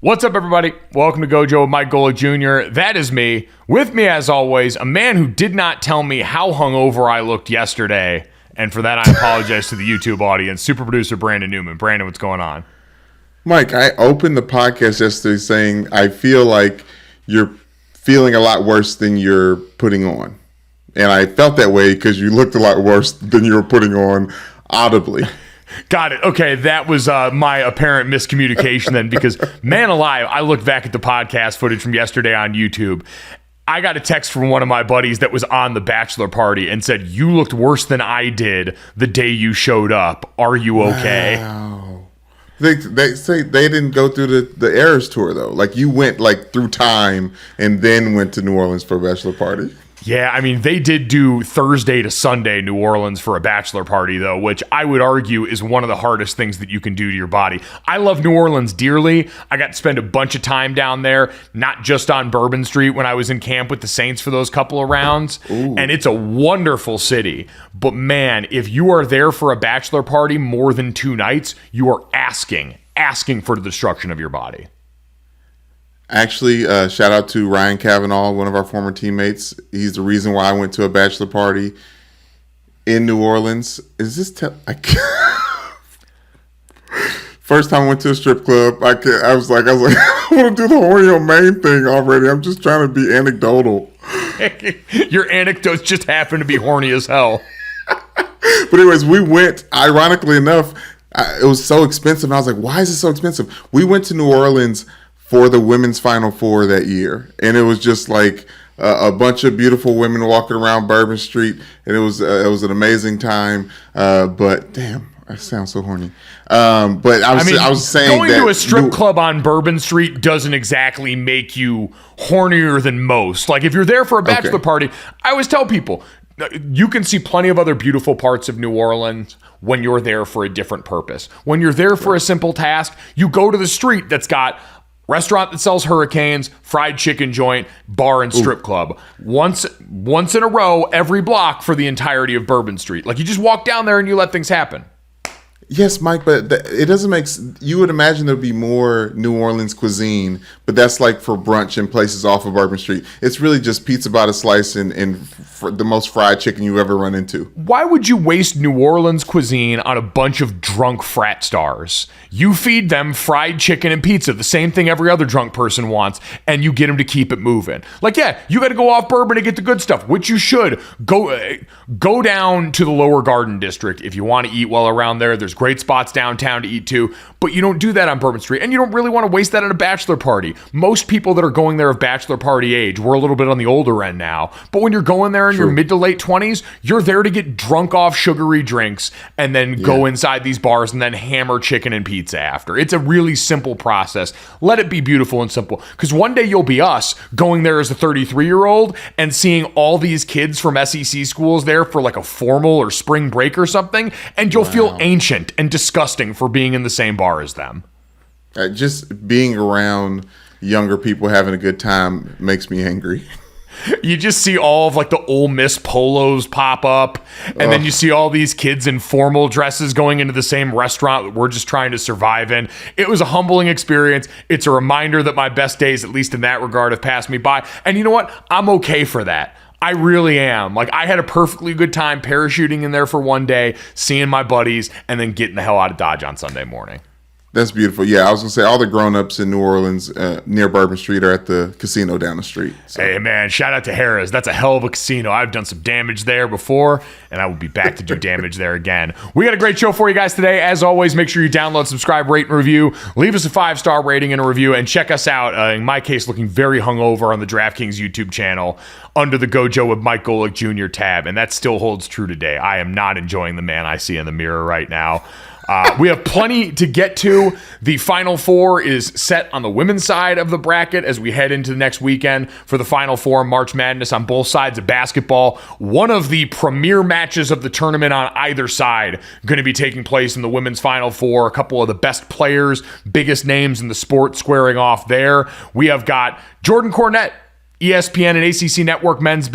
What's up, everybody? Welcome to Gojo with Mike Golick Jr. That is me. With me, as always, a man who did not tell me how hungover I looked yesterday. And for that, I apologize to the YouTube audience. Super producer Brandon Newman. Brandon, what's going on? Mike, I opened the podcast yesterday saying I feel like you're feeling a lot worse than you're putting on. And I felt that way because you looked a lot worse than you were putting on audibly. Got it. Okay, that was my apparent miscommunication then, because man alive, I looked back at the podcast footage from yesterday on YouTube. I got a text from one of my buddies that was on the bachelor party and said, "You looked worse than I did the day you showed up. Are you okay?" Wow. They say they didn't go through the Eras tour though. Like you went like through time and then went to New Orleans for a bachelor party. Yeah, I mean, they did do Thursday to Sunday New Orleans for a bachelor party, though, which I would argue is one of the hardest things that you can do to your body. I love New Orleans dearly. I got to spend a bunch of time down there, not just on Bourbon Street when I was in camp with the Saints for those couple of rounds. Ooh. And it's a wonderful city. But man, if you are there for a bachelor party more than 2 nights, you are asking for the destruction of your body. Actually, shout out to Ryan Cavanaugh, one of our former teammates. He's the reason why I went to a bachelor party in New Orleans. Is this first time I went to a strip club? I was like, I want to do the horny on main thing already. I'm just trying to be anecdotal. Your anecdotes just happen to be horny as hell. But anyways, we went. Ironically enough, it was so expensive. And I was like, why is it so expensive? We went to New Orleans for the women's Final Four that year. And it was just like a bunch of beautiful women walking around Bourbon Street. And it was an amazing time. But damn, I sound so horny. But I was saying going to a strip club on Bourbon Street doesn't exactly make you hornier than most. Like if you're there for a bachelor party, I always tell people, you can see plenty of other beautiful parts of New Orleans when you're there for a different purpose. When you're there for a simple task, you go to the street that's got restaurant that sells hurricanes, fried chicken joint, bar, and strip club. Once in a row, every block for the entirety of Bourbon Street. Like you just walk down there and you let things happen. Yes, Mike, but it doesn't make. You would imagine there'd be more New Orleans cuisine, but that's like for brunch and places off of Bourbon Street. It's really just pizza by the slice and the most fried chicken you ever run into. Why would you waste New Orleans cuisine on a bunch of drunk frat stars? You feed them fried chicken and pizza, the same thing every other drunk person wants, and you get them to keep it moving. Like, yeah, you got to go off Bourbon to get the good stuff, which you should. Go down to the Lower Garden District if you want to eat well around there. There's great spots downtown to eat too, but you don't do that on Bourbon Street, and you don't really want to waste that at a bachelor party. Most people that are going there of bachelor party age, we're a little bit on the older end now, but when you're going there in your mid to late 20s, you're there to get drunk off sugary drinks and then go inside these bars and then hammer chicken and pizza after. It's a really simple process. Let it be beautiful and simple, because one day you'll be us going there as a 33-year-old and seeing all these kids from SEC schools there for like a formal or spring break or something, and you'll feel ancient and disgusting for being in the same bar as them. Just being around younger people having a good time makes me angry. You just see all of like the Ole Miss polos pop up, and then you see all these kids in formal dresses going into the same restaurant that we're just trying to survive in. It was a humbling experience. It's a reminder that my best days, at least in that regard, have passed me by. And you know what? I'm okay for that. I really am. Like, I had a perfectly good time parachuting in there for one day, seeing my buddies, and then getting the hell out of Dodge on Sunday morning. That's beautiful. Yeah, I was going to say all the grown-ups in New Orleans near Bourbon Street are at the casino down the street. So. Hey, man, shout out to Harrah's. That's a hell of a casino. I've done some damage there before, and I will be back to do damage there again. We got a great show for you guys today. As always, make sure you download, subscribe, rate, and review. Leave us a 5-star rating and a review, and check us out, in my case, looking very hungover on the DraftKings YouTube channel under the Gojo with Mike Golick Jr. tab, and that still holds true today. I am not enjoying the man I see in the mirror right now. We have plenty to get to. The Final Four is set on the women's side of the bracket as we head into the next weekend for the Final Four, March Madness on both sides of basketball. One of the premier matches of the tournament on either side going to be taking place in the women's Final Four. A couple of the best players, biggest names in the sport squaring off there. We have got Jordan Cornette ESPN and ACC Network men's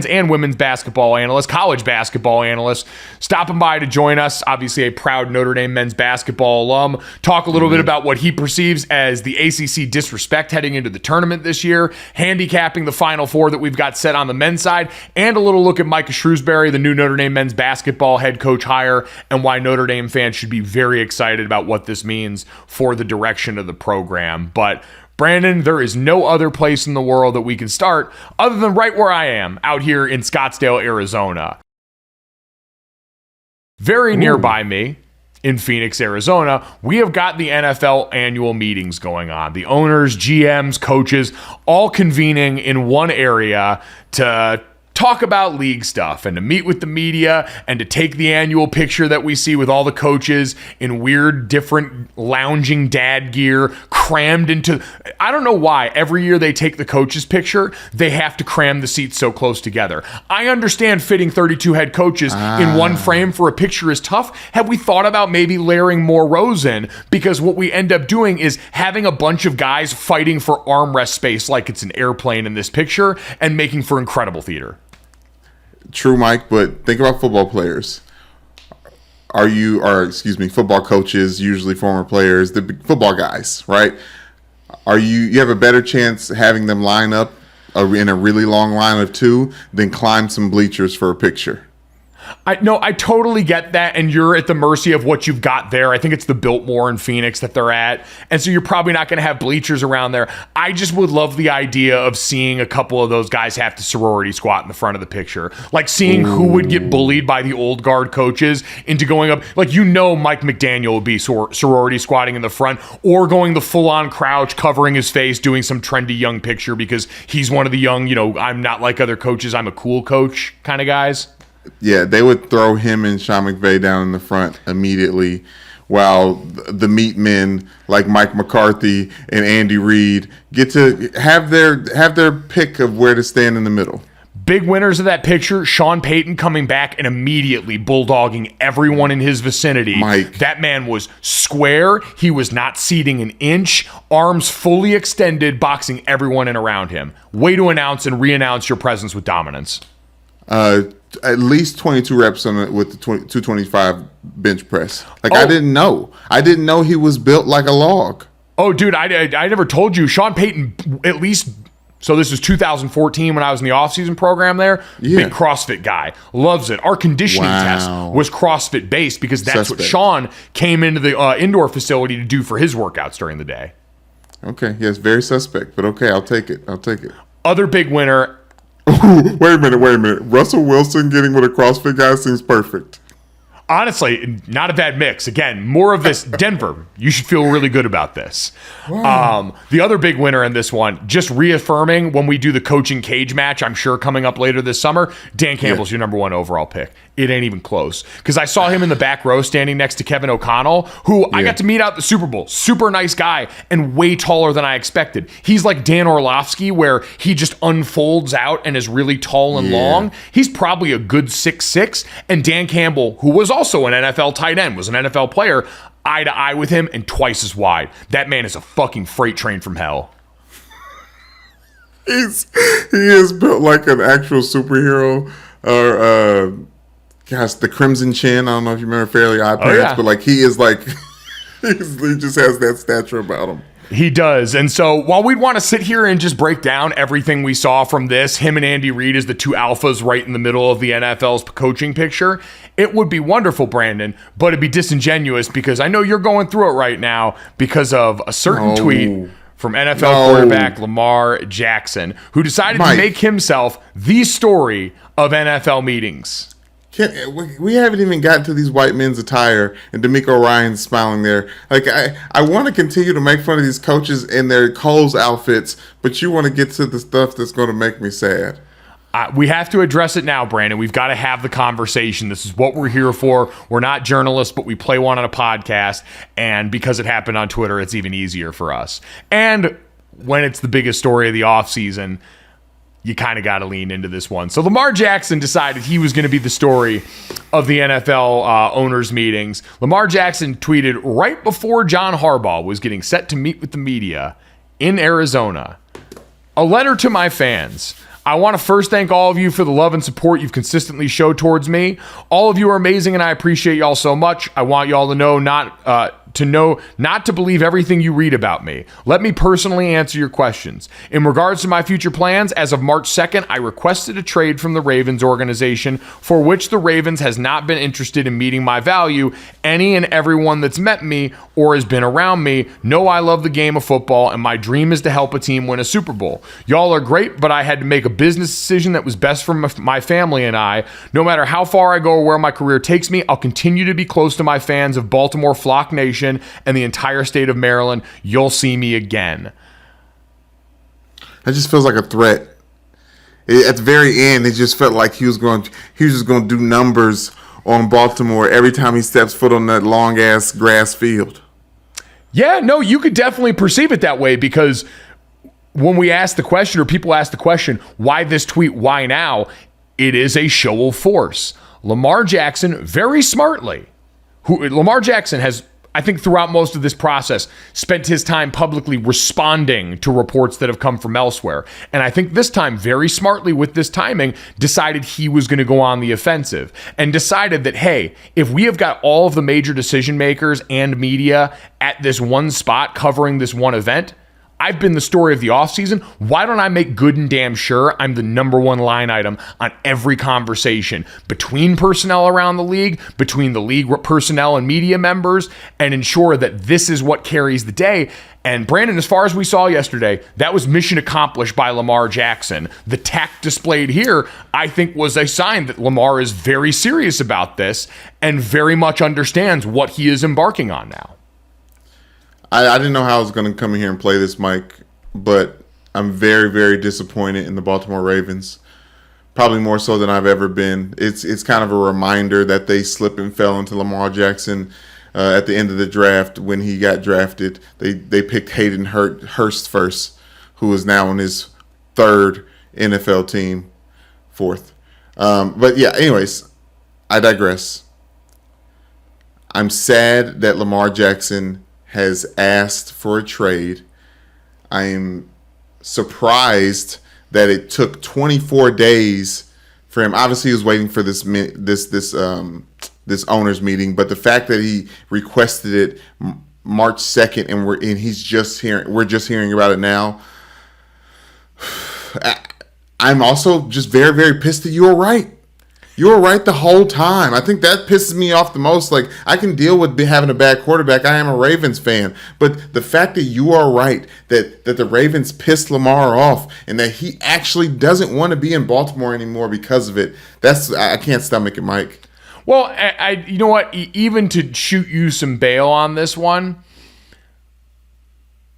and women's basketball analyst, college basketball analyst, stopping by to join us. Obviously, a proud Notre Dame men's basketball alum. Talk a little bit about what he perceives as the ACC disrespect heading into the tournament this year, handicapping the Final Four that we've got set on the men's side, and a little look at Micah Shrewsbury, the new Notre Dame men's basketball head coach hire, and why Notre Dame fans should be very excited about what this means for the direction of the program. But Brandon, there is no other place in the world that we can start other than right where I am, out here in Scottsdale, Arizona. Very nearby me, in Phoenix, Arizona, we have got the NFL annual meetings going on. The owners, GMs, coaches, all convening in one area to talk about league stuff and to meet with the media and to take the annual picture that we see with all the coaches in weird, different lounging dad gear crammed into. I don't know why every year they take the coaches picture, they have to cram the seats so close together. I understand fitting 32 head coaches in one frame for a picture is tough. Have we thought about maybe layering more rows in? Because what we end up doing is having a bunch of guys fighting for armrest space like it's an airplane in this picture and making for incredible theater. True, Mike, but think about football players. Football coaches, usually former players, the big football guys, right? You have a better chance having them line up in a really long line of two than climb some bleachers for a picture. I totally get that, and you're at the mercy of what you've got there. I think it's the Biltmore in Phoenix that they're at, and so you're probably not going to have bleachers around there. I just would love the idea of seeing a couple of those guys have to sorority squat in the front of the picture, like seeing who would get bullied by the old guard coaches into going up. Like, Mike McDaniel would be sorority squatting in the front, or going the full-on crouch, covering his face, doing some trendy young picture because he's one of the young, I'm not like other coaches, I'm a cool coach kind of guys. Yeah, they would throw him and Sean McVay down in the front immediately, while the meat men like Mike McCarthy and Andy Reid get to have their pick of where to stand in the middle. Big winners of that picture, Sean Payton coming back and immediately bulldogging everyone in his vicinity. Mike. That man was square. He was not ceding an inch. Arms fully extended, boxing everyone in around him. Way to announce and re-announce your presence with dominance. At least 22 reps with the 225 bench press. I didn't know he was built like a log. Oh, dude, I never told you. Sean Payton, at least, so this was 2014 when I was in the offseason program there. Yeah. Big CrossFit guy. Loves it. Our conditioning test was CrossFit based because that's what Sean came into the indoor facility to do for his workouts during the day. Okay, yes, very suspect, but okay, I'll take it. Other big winner. Wait a minute. Russell Wilson getting with a CrossFit guy seems perfect. Honestly, not a bad mix. Again, more of this. Denver, you should feel really good about this. Wow. The other big winner in this one, just reaffirming when we do the coaching cage match, I'm sure coming up later this summer, Dan Campbell's your number one overall pick. It ain't even close. Because I saw him in the back row standing next to Kevin O'Connell, who I got to meet out at the Super Bowl. Super nice guy and way taller than I expected. He's like Dan Orlovsky, where he just unfolds out and is really tall and long. He's probably a good 6'6", and Dan Campbell, who was also an NFL tight end, was an NFL player, eye to eye with him and twice as wide. That man is a fucking freight train from hell. He is built like an actual superhero. The Crimson Chin. I don't know if you remember Fairly Odd Parents, but he is like, he just has that stature about him. He does. And so while we'd want to sit here and just break down everything we saw from this, him and Andy Reid as the two alphas right in the middle of the NFL's coaching picture, it would be wonderful, Brandon, but it'd be disingenuous because I know you're going through it right now because of a certain tweet from NFL quarterback Lamar Jackson, who decided to make himself the story of NFL meetings. We haven't even gotten to these white men's attire and D'Amico Ryan's smiling there. I want to continue to make fun of these coaches in their Coles outfits, but you want to get to the stuff that's going to make me sad. We have to address it now, Brandon. We've got to have the conversation. This is what we're here for. We're not journalists, but we play one on a podcast. And because it happened on Twitter, it's even easier for us. And when it's the biggest story of the offseason, you kind of got to lean into this one. So Lamar Jackson decided he was going to be the story of the NFL owners' meetings. Lamar Jackson tweeted right before John Harbaugh was getting set to meet with the media in Arizona. A letter to my fans. I want to first thank all of you for the love and support you've consistently showed towards me. All of you are amazing, and I appreciate y'all so much. I want y'all to know not to believe everything you read about me. Let me personally answer your questions. In regards to my future plans, as of March 2nd, I requested a trade from the Ravens organization, for which the Ravens has not been interested in meeting my value. Any and everyone that's met me or has been around me know I love the game of football, and my dream is to help a team win a Super Bowl. Y'all are great, but I had to make a business decision that was best for my family and I. No matter how far I go or where my career takes me, I'll continue to be close to my fans of Baltimore, Flock Nation, and the entire state of Maryland. You'll see me again. That just feels like a threat. At the very end, it just felt like he was just going to do numbers on Baltimore every time he steps foot on that long ass grass field. Yeah, no, you could definitely perceive it that way, because when we ask the question, or people ask the question, why this tweet, why now? It is a show of force. Lamar Jackson, very smartly, Lamar Jackson has, I think, throughout most of this process, spent his time publicly responding to reports that have come from elsewhere. And I think this time, very smartly with this timing, decided he was going to go on the offensive and decided that, hey, if we have got all of the major decision makers and media at this one spot covering this one event, I've been the story of the offseason. Why don't I make good and damn sure I'm the number one line item on every conversation between personnel around the league, between the league personnel and media members, and ensure that this is what carries the day. And Brandon, as far as we saw yesterday, that was mission accomplished by Lamar Jackson. The tact displayed here, I think, was a sign that Lamar is very serious about this and very much understands what he is embarking on now. I didn't know how I was going to come in here and play this, Mike, but I'm very, very disappointed in the Baltimore Ravens. Probably more so than I've ever been. It's kind of a reminder that they slipped and fell into Lamar Jackson at the end of the draft when he got drafted. They picked Hayden Hurst first, who is now on his third NFL team, fourth. But yeah, anyways, I digress. I'm sad that Lamar Jackson has asked for a trade. I am surprised that it took 24 days for him. Obviously, he was waiting for this owners meeting, but the fact that he requested it March 2nd and we're just hearing about it now. I'm also just very, very pissed that you were right. You were right the whole time. I think that pisses me off the most. Like, I can deal with having a bad quarterback. I am a Ravens fan. But the fact that you are right, that the Ravens pissed Lamar off and that he actually doesn't want to be in Baltimore anymore because of it, I can't stomach it, Mike. Well, you know what? Even to shoot you some bail on this one,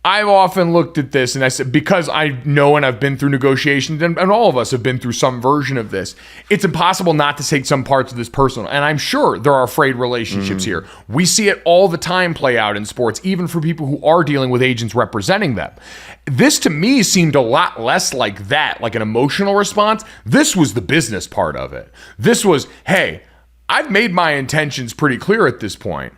I've often looked at this and I said, because I know and I've been through negotiations, and all of us have been through some version of this, it's impossible not to take some parts of this personal. And I'm sure there are frayed relationships here. We see it all the time play out in sports, even for people who are dealing with agents representing them. This to me seemed a lot less like that, like an emotional response. This was the business part of it. This was, hey, I've made my intentions pretty clear at this point.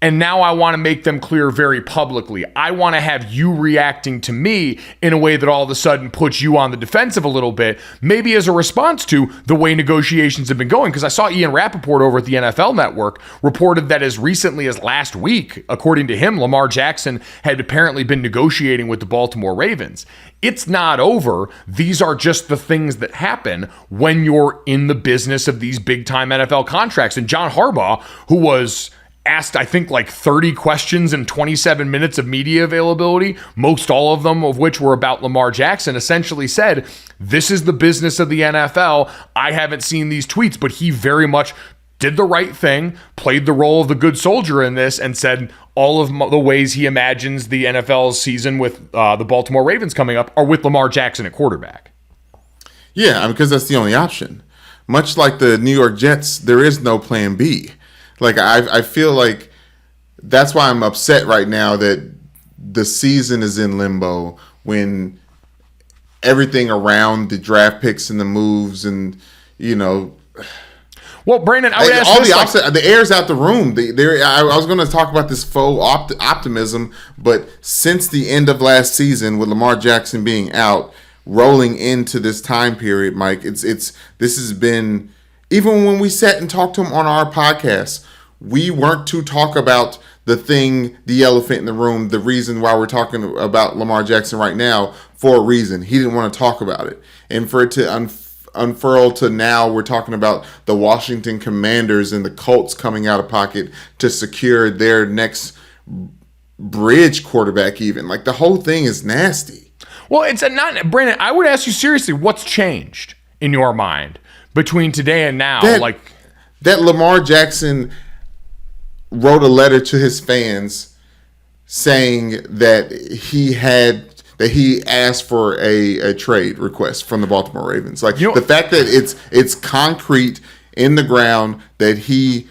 And now I want to make them clear very publicly. I want to have you reacting to me in a way that all of a sudden puts you on the defensive a little bit, maybe as a response to the way negotiations have been going. Because I saw Ian Rappaport over at the NFL Network reported that as recently as last week, according to him, Lamar Jackson had apparently been negotiating with the Baltimore Ravens. It's not over. These are just the things that happen when you're in the business of these big-time NFL contracts. And John Harbaugh, who was asked, I think, like 30 questions in 27 minutes of media availability, most all of them of which were about Lamar Jackson, essentially said, this is the business of the NFL. I haven't seen these tweets, but he very much did the right thing, played the role of the good soldier in this, and said all of the ways he imagines the NFL's season with the Baltimore Ravens coming up are with Lamar Jackson at quarterback. Yeah, because that's the only option. Much like the New York Jets, there is no plan B. Like, I feel like that's why I'm upset right now that the season is in limbo when everything around the draft picks and the moves and, you know. Well, Brandon, I would ask all this, the opposite. The air's out the room. I was going to talk about this faux optimism, but since the end of last season with Lamar Jackson being out, rolling into this time period, Mike. This has been, even when we sat and talked to him on our podcast, we weren't to talk about the elephant in the room, the reason why we're talking about Lamar Jackson right now for a reason. He didn't want to talk about it. And for it to unfurl to now, we're talking about the Washington Commanders and the Colts coming out of pocket to secure their next bridge quarterback even. Like, the whole thing is nasty. Well, it's not, Brandon, I would ask you seriously, what's changed in your mind between today and now? That Lamar Jackson wrote a letter to his fans saying that he asked for a trade request from the Baltimore Ravens. Like, the fact that it's concrete in the ground that he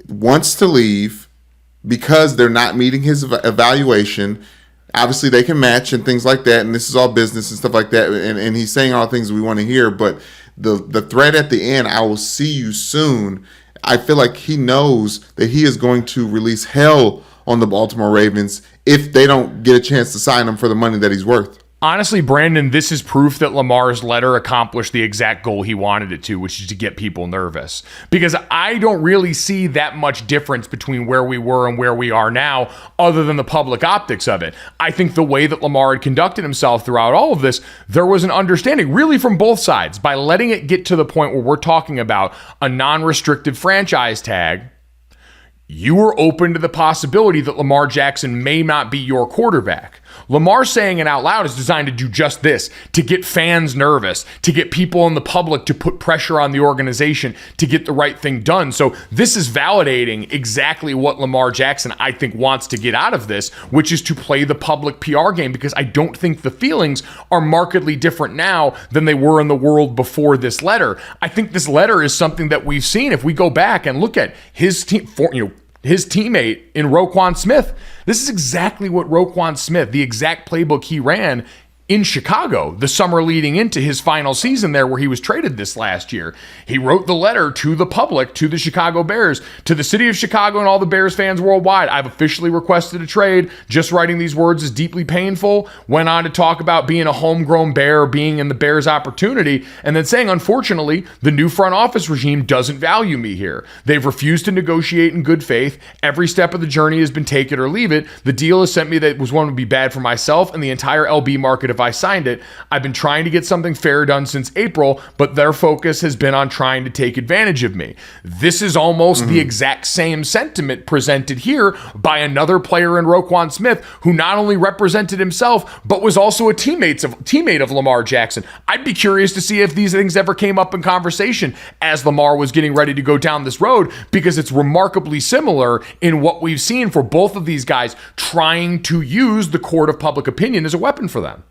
wants to leave because they're not meeting his evaluation. Obviously, they can match and things like that, and this is all business and stuff like that. And he's saying all the things we want to hear, but the threat at the end, I will see you soon. I feel like he knows that he is going to release hell on the Baltimore Ravens if they don't get a chance to sign him for the money that he's worth. Honestly, Brandon, this is proof that Lamar's letter accomplished the exact goal he wanted it to, which is to get people nervous. Because I don't really see that much difference between where we were and where we are now, other than the public optics of it. I think the way that Lamar had conducted himself throughout all of this, there was an understanding, really from both sides, by letting it get to the point where we're talking about a non-restricted franchise tag. You were open to the possibility that Lamar Jackson may not be your quarterback. Lamar saying it out loud is designed to do just this, to get fans nervous, to get people in the public to put pressure on the organization to get the right thing done. So this is validating exactly what Lamar Jackson, I think, wants to get out of this, which is to play the public PR game, because I don't think the feelings are markedly different now than they were in the world before this letter. I think this letter is something that we've seen. If we go back and look at his team, his teammate in Roquan Smith. This is exactly what Roquan Smith, the exact playbook he ran in Chicago the summer leading into his final season there, where he was traded this last year. He wrote the letter to the public, to the Chicago Bears, to the city of Chicago and all the Bears fans worldwide. I've officially requested a trade. Just writing these words is deeply painful. Went on to talk about being a homegrown Bear, being in the Bears' opportunity, and then saying, unfortunately, the new front office regime doesn't value me here. They've refused to negotiate in good faith. Every step of the journey has been take it or leave it. The deal has sent me that was one would be bad for myself and the entire LB market if I signed it. I've been trying to get something fair done since April, but their focus has been on trying to take advantage of me. This is almost the exact same sentiment presented here by another player in Roquan Smith, who not only represented himself, but was also a teammate of Lamar Jackson. I'd be curious to see if these things ever came up in conversation as Lamar was getting ready to go down this road, because it's remarkably similar in what we've seen for both of these guys trying to use the court of public opinion as a weapon for them.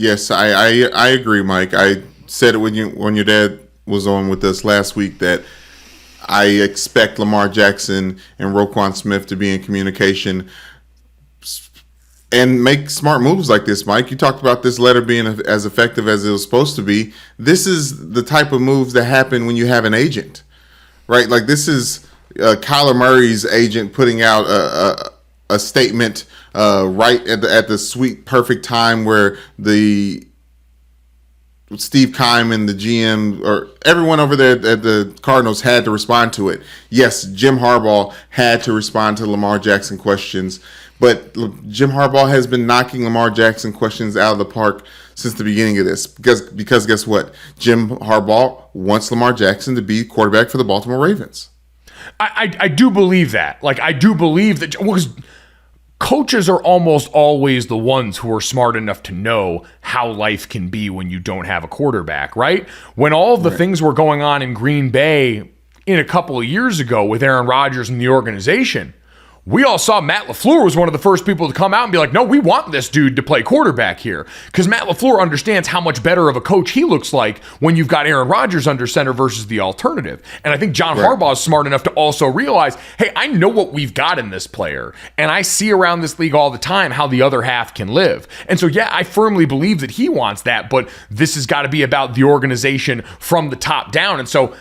Yes, I agree, Mike. I said it when your dad was on with us last week that I expect Lamar Jackson and Roquan Smith to be in communication and make smart moves like this, Mike. You talked about this letter being as effective as it was supposed to be. This is the type of moves that happen when you have an agent, right? Like, this is Kyler Murray's agent putting out a statement right at the sweet perfect time where the Steve Keim and the GM or everyone over there at the Cardinals had to respond to it. Yes, Jim Harbaugh had to respond to Lamar Jackson questions, but Jim Harbaugh has been knocking Lamar Jackson questions out of the park since the beginning of this, because guess what? Jim Harbaugh wants Lamar Jackson to be quarterback for the Baltimore Ravens. I do believe that. Like, I do believe that, because coaches are almost always the ones who are smart enough to know how life can be when you don't have a quarterback, right? When all of the things were going on in Green Bay in a couple of years ago with Aaron Rodgers and the organization, we all saw Matt LaFleur was one of the first people to come out and be like, no, we want this dude to play quarterback here. Because Matt LaFleur understands how much better of a coach he looks like when you've got Aaron Rodgers under center versus the alternative. And I think John Harbaugh is smart enough to also realize, hey, I know what we've got in this player. And I see around this league all the time how the other half can live. And so, yeah, I firmly believe that he wants that. But this has got to be about the organization from the top down. And so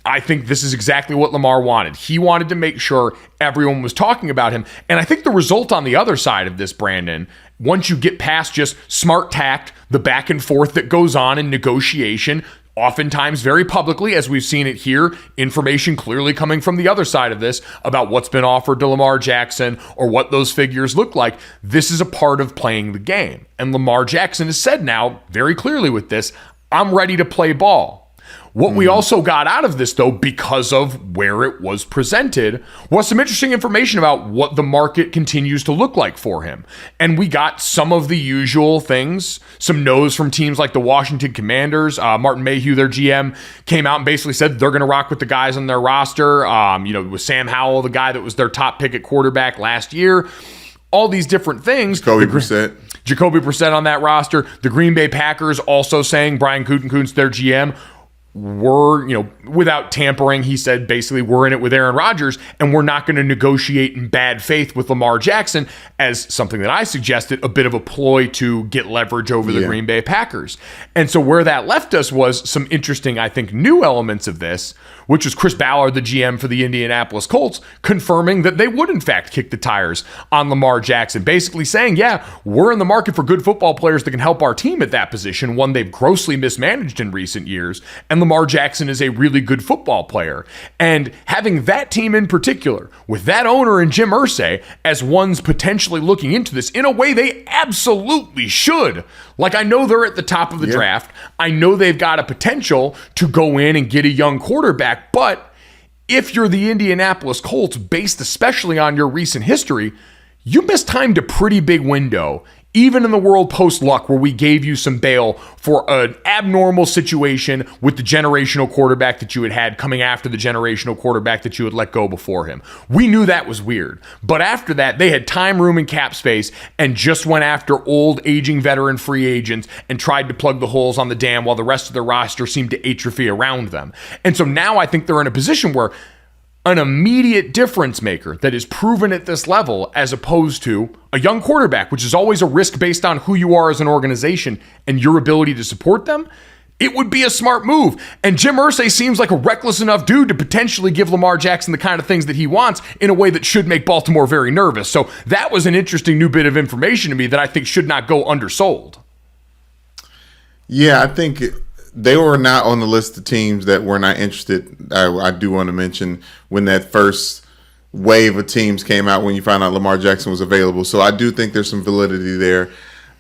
I think this is exactly what Lamar wanted. He wanted to make sure everyone was talking about him. And I think the result on the other side of this, Brandon, once you get past just smart tact, the back and forth that goes on in negotiation, oftentimes very publicly, as we've seen it here, information clearly coming from the other side of this about what's been offered to Lamar Jackson or what those figures look like. This is a part of playing the game. And Lamar Jackson has said now very clearly with this, I'm ready to play ball. What we also got out of this, though, because of where it was presented, was some interesting information about what the market continues to look like for him. And we got some of the usual things, some no's from teams like the Washington Commanders. Martin Mayhew, their GM, came out and basically said they're going to rock with the guys on their roster. With Sam Howell, the guy that was their top pick at quarterback last year. All these different things. Jacoby Brissett on that roster. The Green Bay Packers also saying, Brian Gutekunst, their GM, we're, without tampering, he said basically we're in it with Aaron Rodgers and we're not going to negotiate in bad faith with Lamar Jackson, as something that I suggested, a bit of a ploy to get leverage over the Green Bay Packers. And so where that left us was some interesting, I think, new elements of this, which was Chris Ballard, the GM for the Indianapolis Colts, confirming that they would in fact kick the tires on Lamar Jackson, basically saying, yeah, we're in the market for good football players that can help our team at that position, one they've grossly mismanaged in recent years, and Lamar Jackson is a really good football player. And having that team in particular, with that owner and Jim Irsay as ones potentially looking into this in a way they absolutely should. Like, I know they're at the top of the draft. I know they've got a potential to go in and get a young quarterback, but if you're the Indianapolis Colts, based especially on your recent history, you mistimed a pretty big window, even in the world post-Luck, where we gave you some bail for an abnormal situation with the generational quarterback that you had coming after the generational quarterback that you had let go before him. We knew that was weird. But after that, they had time, room, and cap space and just went after old, aging veteran free agents and tried to plug the holes on the dam while the rest of the roster seemed to atrophy around them. And so now I think they're in a position where an immediate difference maker that is proven at this level, as opposed to a young quarterback, which is always a risk based on who you are as an organization and your ability to support them, it would be a smart move. And Jim Irsay seems like a reckless enough dude to potentially give Lamar Jackson the kind of things that he wants in a way that should make Baltimore very nervous. So that was an interesting new bit of information to me that I think should not go undersold. Yeah, I think they were not on the list of teams that were not interested. I do want to mention when that first wave of teams came out when you found out Lamar Jackson was available. So I do think there's some validity there.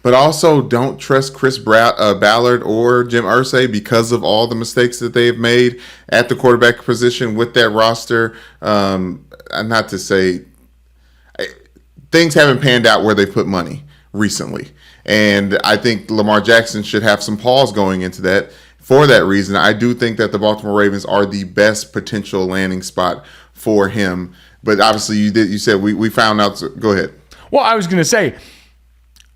But also don't trust Chris Ballard or Jim Irsay because of all the mistakes that they've made at the quarterback position with that roster. Not to say things haven't panned out where they put money recently. And I think Lamar Jackson should have some pause going into that. For that reason, I do think that the Baltimore Ravens are the best potential landing spot for him. But obviously, you said we found out. So go ahead. Well, I was going to say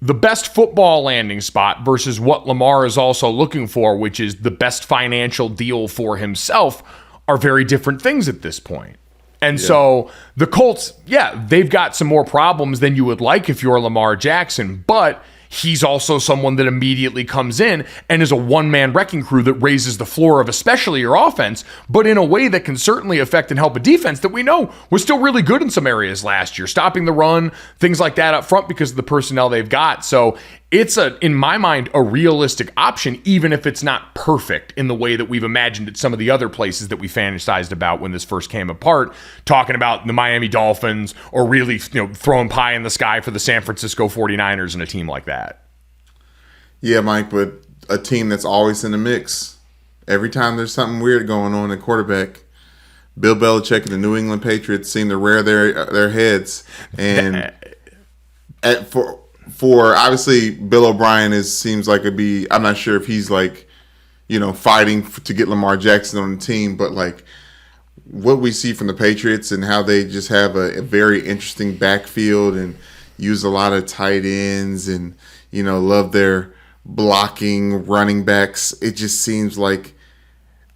the best football landing spot versus what Lamar is also looking for, which is the best financial deal for himself, are very different things at this point. And so the Colts, they've got some more problems than you would like if you're Lamar Jackson, but he's also someone that immediately comes in and is a one-man wrecking crew that raises the floor of especially your offense, but in a way that can certainly affect and help a defense that we know was still really good in some areas last year, stopping the run, things like that up front because of the personnel they've got. So it's, in my mind, a realistic option, even if it's not perfect in the way that we've imagined at some of the other places that we fantasized about when this first came apart, talking about the Miami Dolphins or really throwing pie in the sky for the San Francisco 49ers and a team like that. Yeah, Mike, but a team that's always in the mix. Every time there's something weird going on at quarterback, Bill Belichick and the New England Patriots seem to rear their heads. And for obviously Bill O'Brien seems like it'd be, I'm not sure if he's fighting to get Lamar Jackson on the team, but what we see from the Patriots and how they just have a very interesting backfield and use a lot of tight ends and love their blocking running backs. It just seems like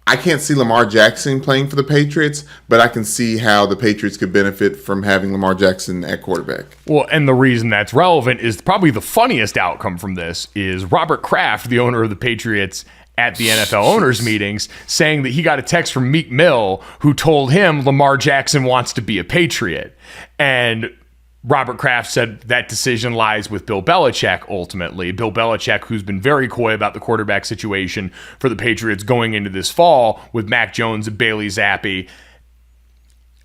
I can't see Lamar Jackson playing for the Patriots, but I can see how the Patriots could benefit from having Lamar Jackson at quarterback. Well, and the reason that's relevant is probably the funniest outcome from this is Robert Kraft, the owner of the Patriots, at the NFL owners meetings, saying that he got a text from Meek Mill who told him Lamar Jackson wants to be a Patriot. And Robert Kraft said that decision lies with Bill Belichick ultimately. Bill Belichick, who's been very coy about the quarterback situation for the Patriots going into this fall with Mac Jones and Bailey Zappi.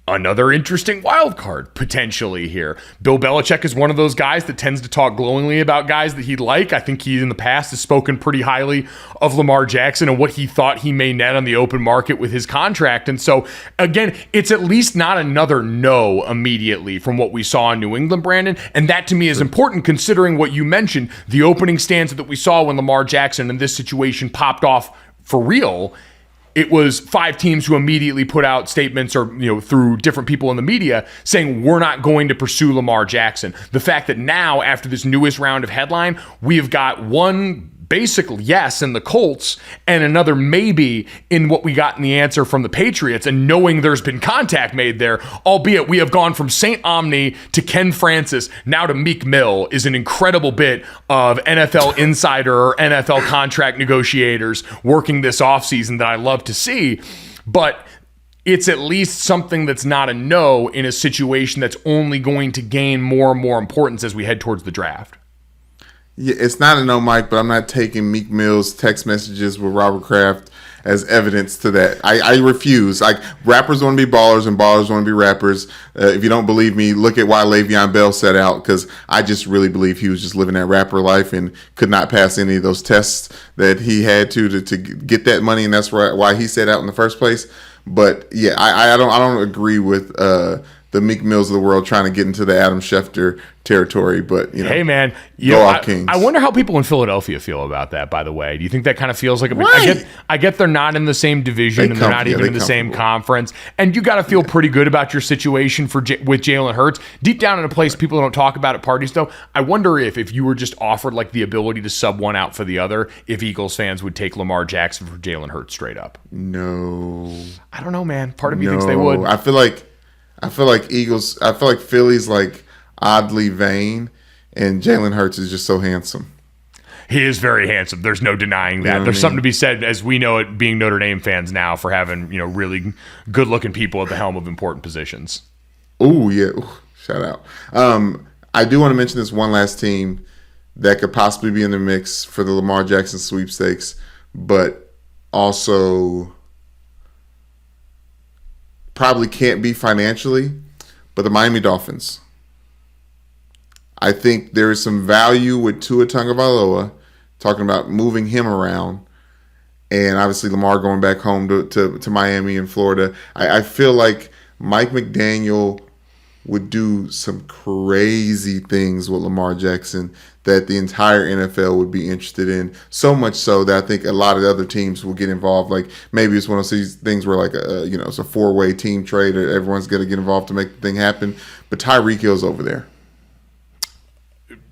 Another interesting wild card potentially here. Bill Belichick is one of those guys that tends to talk glowingly about guys that he'd like. I think he in the past has spoken pretty highly of Lamar Jackson and what he thought he may net on the open market with his contract. And so, again, it's at least not another no immediately from what we saw in New England, Brandon. And that to me is important considering what you mentioned, the opening stance that we saw when Lamar Jackson in this situation popped off for real. It was 5 teams who immediately put out statements or, through different people in the media saying we're not going to pursue Lamar Jackson. The fact that now, after this newest round of headline, we've got one basically yes in the Colts and another maybe in what we got in the answer from the Patriots, and knowing there's been contact made there, albeit we have gone from St. Omni to Ken Francis now to Meek Mill, is an incredible bit of NFL insider or NFL contract negotiators working this offseason that I love to see. But it's at least something that's not a no in a situation that's only going to gain more and more importance as we head towards the draft. Yeah, it's not a no, Mike, but I'm not taking Meek Mill's text messages with Robert Kraft as evidence to that. I refuse. Like, rappers want to be ballers and ballers want to be rappers. If you don't believe me, look at why Le'Veon Bell set out, because I just really believe he was just living that rapper life and could not pass any of those tests that he had to get that money, and that's why he set out in the first place. But yeah, I don't agree with the Meek Mills of the world trying to get into the Adam Schefter territory, but hey man, Kings. I wonder how people in Philadelphia feel about that. By the way, do you think that kind of feels like I get they're not in the same division and they're not even in the same conference, and you got to feel pretty good about your situation with Jalen Hurts. Deep down in a place people don't talk about at parties, though, I wonder if you were just offered like the ability to sub one out for the other, if Eagles fans would take Lamar Jackson for Jalen Hurts straight up. No, I don't know, man. Part of me thinks they would. I feel like Philly's like oddly vain, and Jalen Hurts is just so handsome. He is very handsome. There's no denying that. There's something to be said, as we know it, being Notre Dame fans now, for having really good-looking people at the helm of important positions. Oh yeah, shout out. I do want to mention this one last team that could possibly be in the mix for the Lamar Jackson sweepstakes, but also probably can't be financially, but the Miami Dolphins. I think there is some value with Tua Tagovailoa, talking about moving him around, and obviously Lamar going back home to Miami and Florida. I feel like Mike McDaniel would do some crazy things with Lamar Jackson that the entire NFL would be interested in. So much so that I think a lot of the other teams will get involved. Like maybe it's one of these things where like it's a 4-way team trade. Everyone's going to get involved to make the thing happen. But Tyreek Hill's over there.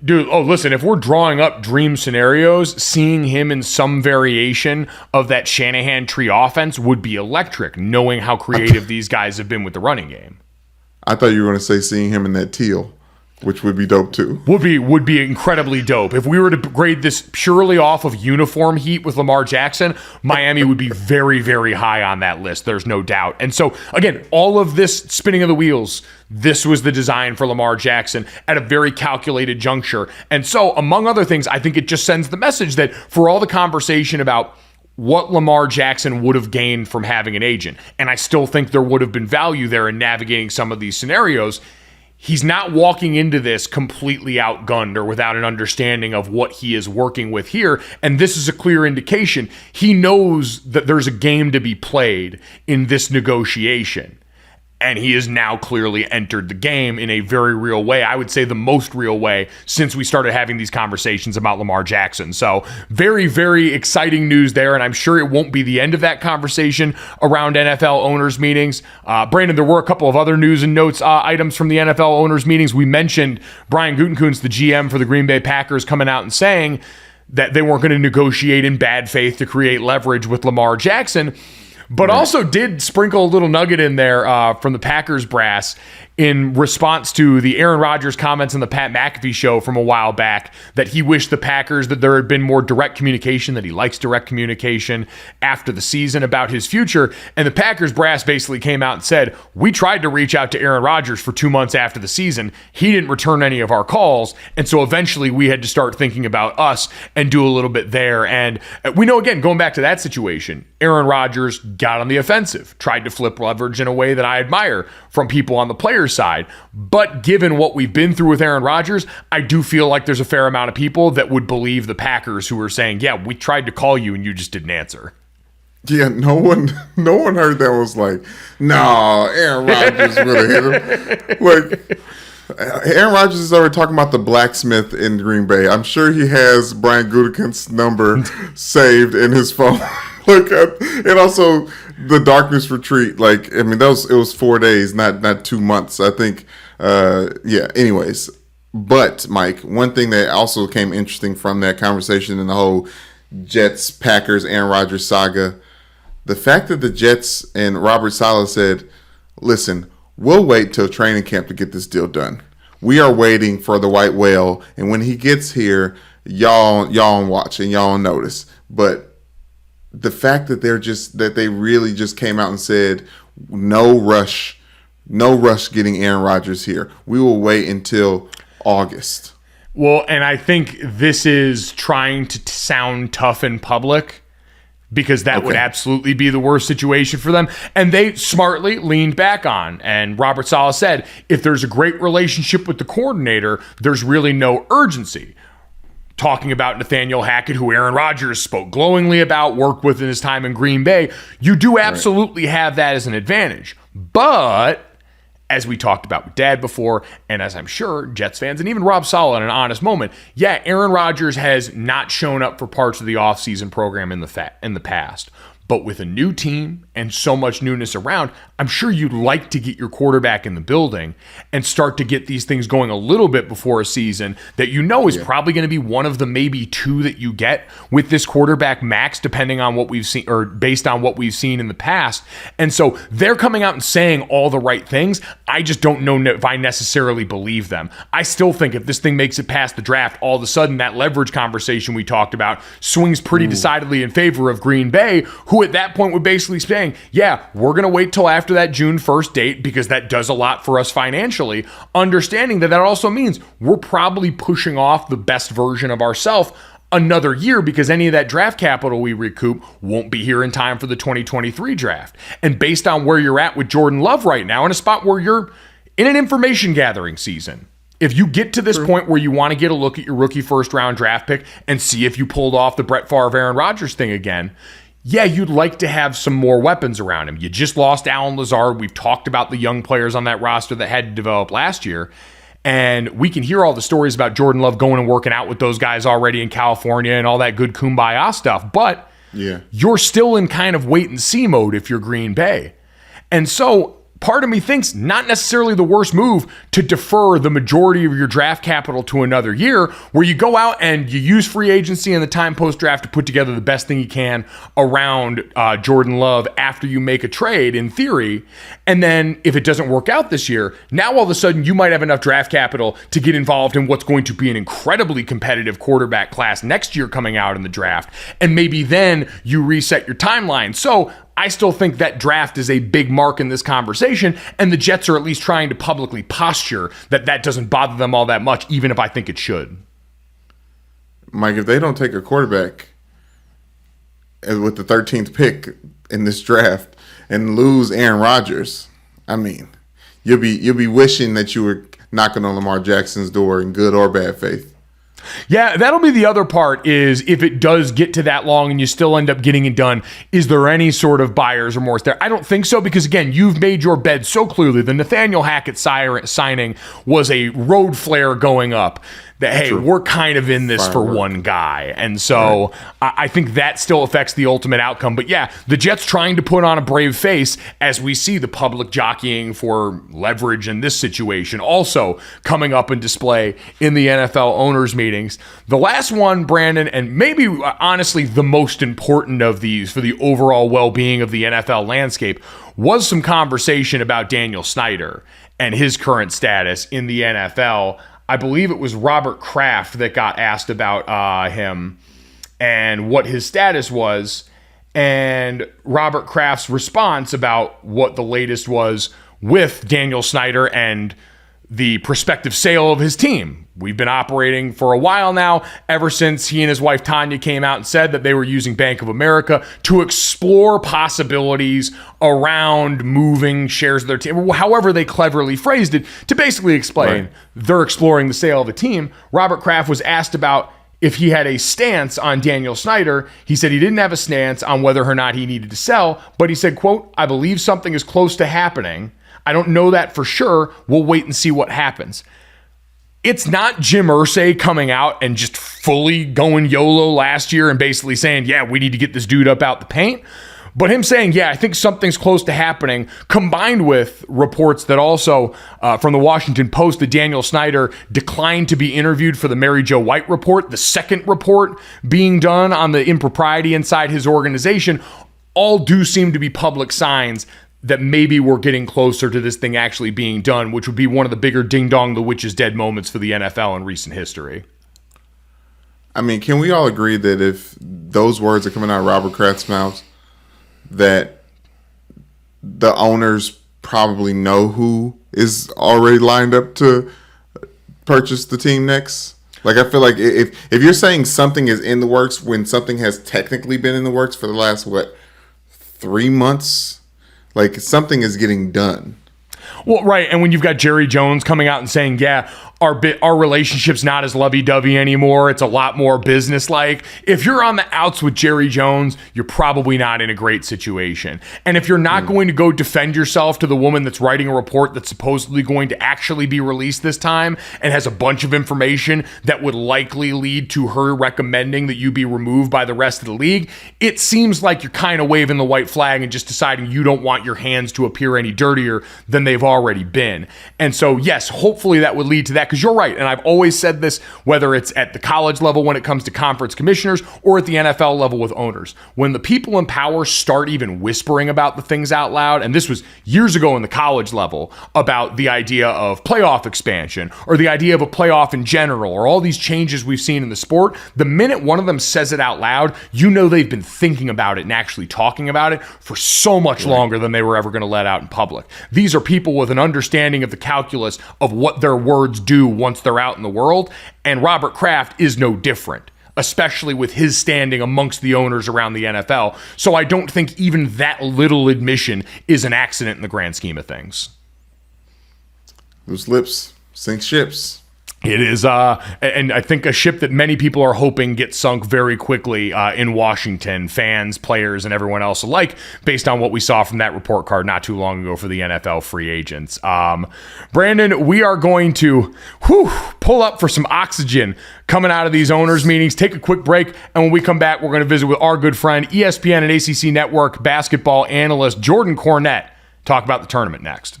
Dude, listen, if we're drawing up dream scenarios, seeing him in some variation of that Shanahan tree offense would be electric, knowing how creative these guys have been with the running game. I thought you were going to say seeing him in that teal, which would be dope too. Would be incredibly dope. If we were to grade this purely off of uniform heat with Lamar Jackson, Miami would be very, very high on that list. There's no doubt. And so, again, all of this spinning of the wheels, this was the design for Lamar Jackson at a very calculated juncture. And so, among other things, I think it just sends the message that for all the conversation about what Lamar Jackson would have gained from having an agent, and I still think there would have been value there in navigating some of these scenarios, he's not walking into this completely outgunned or without an understanding of what he is working with here. And this is a clear indication. He knows that there's a game to be played in this negotiation. And he has now clearly entered the game in a very real way. I would say the most real way since we started having these conversations about Lamar Jackson. So very, very exciting news there. And I'm sure it won't be the end of that conversation around NFL owners meetings. Brandon, there were a couple of other news and notes items from the NFL owners meetings. We mentioned Brian Gutekunst, the GM for the Green Bay Packers, coming out and saying that they weren't going to negotiate in bad faith to create leverage with Lamar Jackson. But also did sprinkle a little nugget in there from the Packers brass in response to the Aaron Rodgers comments on the Pat McAfee show from a while back that he wished the Packers that there had been more direct communication, that he likes direct communication after the season about his future. And the Packers brass basically came out and said, we tried to reach out to Aaron Rodgers for 2 months after the season. He didn't return any of our calls. And so eventually we had to start thinking about us and do a little bit there. And we know, again, going back to that situation, Aaron Rodgers got on the offensive, tried to flip leverage in a way that I admire from people on the players' side. But given what we've been through with Aaron Rodgers, I do feel like there's a fair amount of people that would believe the Packers who are saying, yeah, we tried to call you and you just didn't answer. Yeah, no one heard that was like, no, Aaron Rodgers would have hit him. Like, Aaron Rodgers is already talking about the blacksmith in Green Bay. I'm sure he has Brian Gutekunst's number saved in his phone. Like, and also the darkness retreat. Like, I mean, it was 4 days, not 2 months. I think. Yeah. Anyways, but Mike, one thing that also came interesting from that conversation and the whole Jets, Packers, Aaron Rodgers saga. The fact that the Jets and Robert Saleh said, listen, we'll wait till training camp to get this deal done. We are waiting for the white whale, and when he gets here, y'all watch and y'all notice. But the fact that they really just came out and said, no rush getting Aaron Rodgers here. We will wait until August. Well, and I think this is trying to sound tough in public, because that would absolutely be the worst situation for them. And they smartly leaned back on. And Robert Saleh said, if there's a great relationship with the coordinator, there's really no urgency. Talking about Nathaniel Hackett, who Aaron Rodgers spoke glowingly about, worked with in his time in Green Bay, you do absolutely have that as an advantage. But as we talked about with Dad before, and as I'm sure Jets fans and even Rob Saleh in an honest moment, yeah, Aaron Rodgers has not shown up for parts of the offseason program in the past. But with a new team and so much newness around, I'm sure you'd like to get your quarterback in the building and start to get these things going a little bit before a season that you know is probably going to be one of the maybe two that you get with this quarterback max, depending on what we've seen or based on what we've seen in the past. And so they're coming out and saying all the right things. I just don't know if I necessarily believe them. I still think if this thing makes it past the draft, all of a sudden that leverage conversation we talked about swings pretty decidedly in favor of Green Bay, who at that point would basically saying, yeah, we're going to wait till after that June 1st date because that does a lot for us financially, understanding that also means we're probably pushing off the best version of ourselves another year because any of that draft capital we recoup won't be here in time for the 2023 draft. And based on where you're at with Jordan Love right now, in a spot where you're in an information gathering season, if you get to this point where you want to get a look at your rookie first round draft pick and see if you pulled off the Brett Favre, Aaron Rodgers thing again, yeah, you'd like to have some more weapons around him. You just lost Allen Lazard. We've talked about the young players on that roster that had to develop last year. And we can hear all the stories about Jordan Love going and working out with those guys already in California and all that good kumbaya stuff. But you're still in kind of wait and see mode if you're Green Bay. And so part of me thinks not necessarily the worst move to defer the majority of your draft capital to another year where you go out and you use free agency and the time post-draft to put together the best thing you can around Jordan Love after you make a trade, in theory. And then if it doesn't work out this year, now all of a sudden you might have enough draft capital to get involved in what's going to be an incredibly competitive quarterback class next year coming out in the draft. And maybe then you reset your timeline. So I still think that draft is a big mark in this conversation, and the Jets are at least trying to publicly posture that that doesn't bother them all that much, even if I think it should. Mike, if they don't take a quarterback with the 13th pick in this draft and lose Aaron Rodgers, I mean, you'll be wishing that you were knocking on Lamar Jackson's door in good or bad faith. Yeah, that'll be the other part is if it does get to that long and you still end up getting it done, is there any sort of buyer's remorse there? I don't think so because, again, you've made your bed so clearly. The Nathaniel Hackett signing was a road flare going up. that, hey, True. we're kind of in this for Firework. one guy. And so I think that still affects the ultimate outcome. But yeah, the Jets trying to put on a brave face as we see the public jockeying for leverage in this situation also coming up in display in the NFL owners meetings. The last one, Brandon, and maybe honestly the most important of these for the overall well-being of the NFL landscape, was some conversation about Daniel Snyder and his current status in the NFL. I believe it was Robert Kraft that got asked about him and what his status was, and Robert Kraft's response about what the latest was with Daniel Snyder and the prospective sale of his team. We've been operating for a while now, ever since he and his wife Tanya came out and said that they were using Bank of America to explore possibilities around moving shares of their team, however they cleverly phrased it, to basically explain they're exploring the sale of a team. Robert Kraft was asked about if he had a stance on Daniel Snyder. He said he didn't have a stance on whether or not he needed to sell, but he said, quote, "I believe something is close to happening. I don't know that for sure. We'll wait and see what happens." It's not Jim Irsay coming out and just fully going YOLO last year and basically saying, yeah, we need to get this dude up out the paint. But him saying, yeah, I think something's close to happening, combined with reports that also from the Washington Post that Daniel Snyder declined to be interviewed for the Mary Jo White report, the second report being done on the impropriety inside his organization, all do seem to be public signs that maybe we're getting closer to this thing actually being done, which would be one of the bigger ding-dong, the witch is dead moments for the NFL in recent history. I mean, can we all agree that if those words are coming out of Robert Kraft's mouth, that the owners probably know who is already lined up to purchase the team next? Like, I feel like if you're saying something is in the works when something has technically been in the works for the last, 3 months? Like, something is getting done. Well, right, and when you've got Jerry Jones coming out and saying, yeah, our relationship's not as lovey-dovey anymore, it's a lot more business-like. If you're on the outs with Jerry Jones, you're probably not in a great situation. And if you're not going to go defend yourself to the woman that's writing a report that's supposedly going to actually be released this time and has a bunch of information that would likely lead to her recommending that you be removed by the rest of the league, it seems like you're kind of waving the white flag and just deciding you don't want your hands to appear any dirtier than they've already been. And so, yes, hopefully that would lead to that, because you're right, and I've always said this, whether it's at the college level when it comes to conference commissioners or at the NFL level with owners. When the people in power start even whispering about the things out loud, and this was years ago in the college level, about the idea of playoff expansion or the idea of a playoff in general or all these changes we've seen in the sport, the minute one of them says it out loud, you know they've been thinking about it and actually talking about it for so much longer than they were ever going to let out in public. These are people with an understanding of the calculus of what their words do once they're out in the world, and Robert Kraft is no different, especially with his standing amongst the owners around the NFL. So I don't think even that little admission is an accident in the grand scheme of things. Loose lips sink ships. It is, and I think a ship that many people are hoping gets sunk very quickly in Washington, fans, players, and everyone else alike, based on what we saw from that report card not too long ago for the NFL free agents. Brandon, we are going to pull up for some oxygen coming out of these owners' meetings, take a quick break, and when we come back, we're going to visit with our good friend, ESPN and ACC Network basketball analyst Jordan Cornette, talk about the tournament next.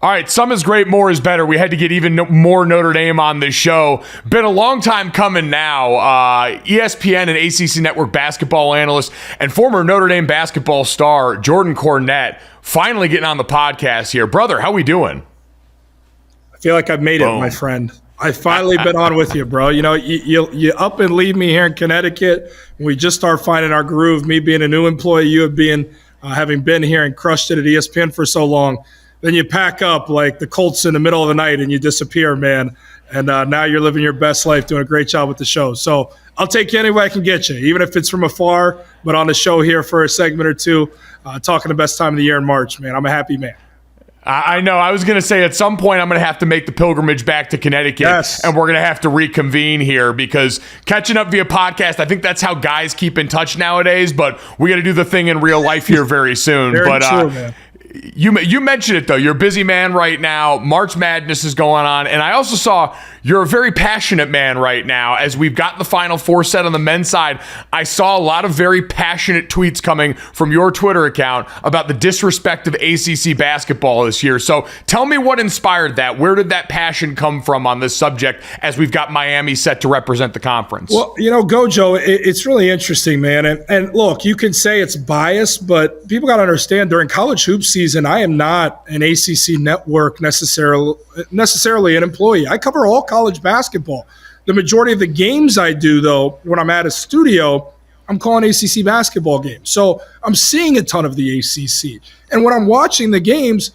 All right, some is great, more is better. We had to get even more Notre Dame on this show. Been a long time coming now. ESPN and ACC Network basketball analyst and former Notre Dame basketball star Jordan Cornette finally getting on the podcast here. Brother, how we doing? I feel like I've made it, my friend. I've finally been on with you, bro. You know, you up and leave me here in Connecticut. We just start finding our groove, me being a new employee, you having been here and crushed it at ESPN for so long. Then you pack up like the Colts in the middle of the night and you disappear, man. And now you're living your best life, doing a great job with the show. So I'll take you any way I can get you, even if it's from afar, but on the show here for a segment or two, talking the best time of the year in March, man. I'm a happy man. I know. I was going to say at some point I'm going to have to make the pilgrimage back to Connecticut, and we're going to have to reconvene here because catching up via podcast, I think that's how guys keep in touch nowadays, but we got to do the thing in real life here very soon. Very true, man. You mentioned it, though. You're a busy man right now. March Madness is going on. And I also saw you're a very passionate man right now. As we've got the Final Four set on the men's side, I saw a lot of very passionate tweets coming from your Twitter account about the disrespect of ACC basketball this year. So tell me what inspired that. Where did that passion come from on this subject as we've got Miami set to represent the conference? Well, Gojo, it's really interesting, man. And look, you can say it's biased, but people got to understand during college hoops season, I am not an ACC network necessarily an employee. I cover all college basketball. The majority of the games I do, though, when I'm at a studio, I'm calling ACC basketball games. So I'm seeing a ton of the ACC. And when I'm watching the games,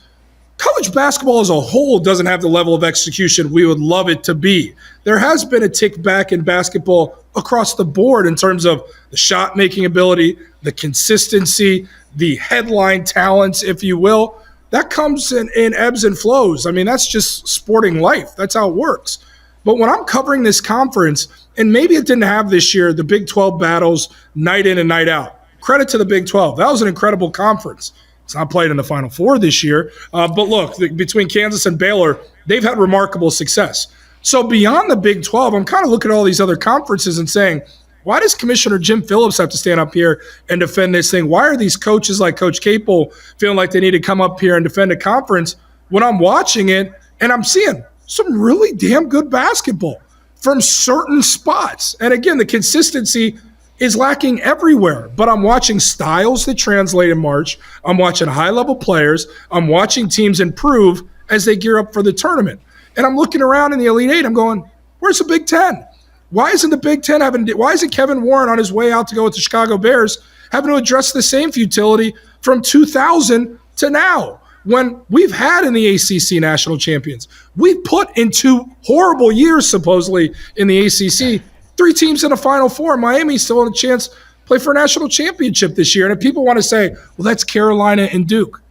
college basketball as a whole doesn't have the level of execution we would love it to be. There has been a tick back in basketball across the board in terms of the shot-making ability, the consistency, the headline talents, if you will. That comes in ebbs and flows. I mean, that's just sporting life. That's how it works. But when I'm covering this conference, and maybe it didn't have this year, the Big 12 battles night in and night out. Credit to the Big 12. That was an incredible conference. It's not played in the Final Four this year. But look, between Kansas and Baylor, they've had remarkable success. So beyond the Big 12, I'm kind of looking at all these other conferences and saying, why does Commissioner Jim Phillips have to stand up here and defend this thing? Why are these coaches like Coach Capel feeling like they need to come up here and defend a conference when I'm watching it and I'm seeing some really damn good basketball from certain spots? And again, the consistency is lacking everywhere, but I'm watching styles that translate in March. I'm watching high-level players. I'm watching teams improve as they gear up for the tournament. And I'm looking around in the Elite Eight. I'm going, where's the Big Ten? Why isn't the Big Ten why isn't Kevin Warren on his way out to go with the Chicago Bears having to address the same futility from 2000 to now when we've had in the ACC national champions? We've put in 2 horrible years, supposedly, in the ACC, 3 teams in a Final Four. Miami still had a chance to play for a national championship this year. And if people want to say, well, that's Carolina and Duke.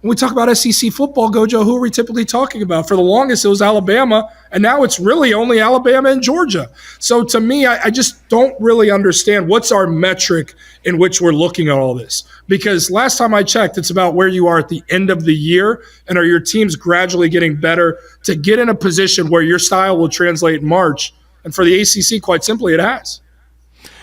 When we talk about SEC football, Gojo, who are we typically talking about? For the longest, it was Alabama, and now it's really only Alabama and Georgia. So to me, I just don't really understand what's our metric in which we're looking at all this. Because last time I checked, it's about where you are at the end of the year, and are your teams gradually getting better to get in a position where your style will translate in March. And for the ACC, quite simply, it has.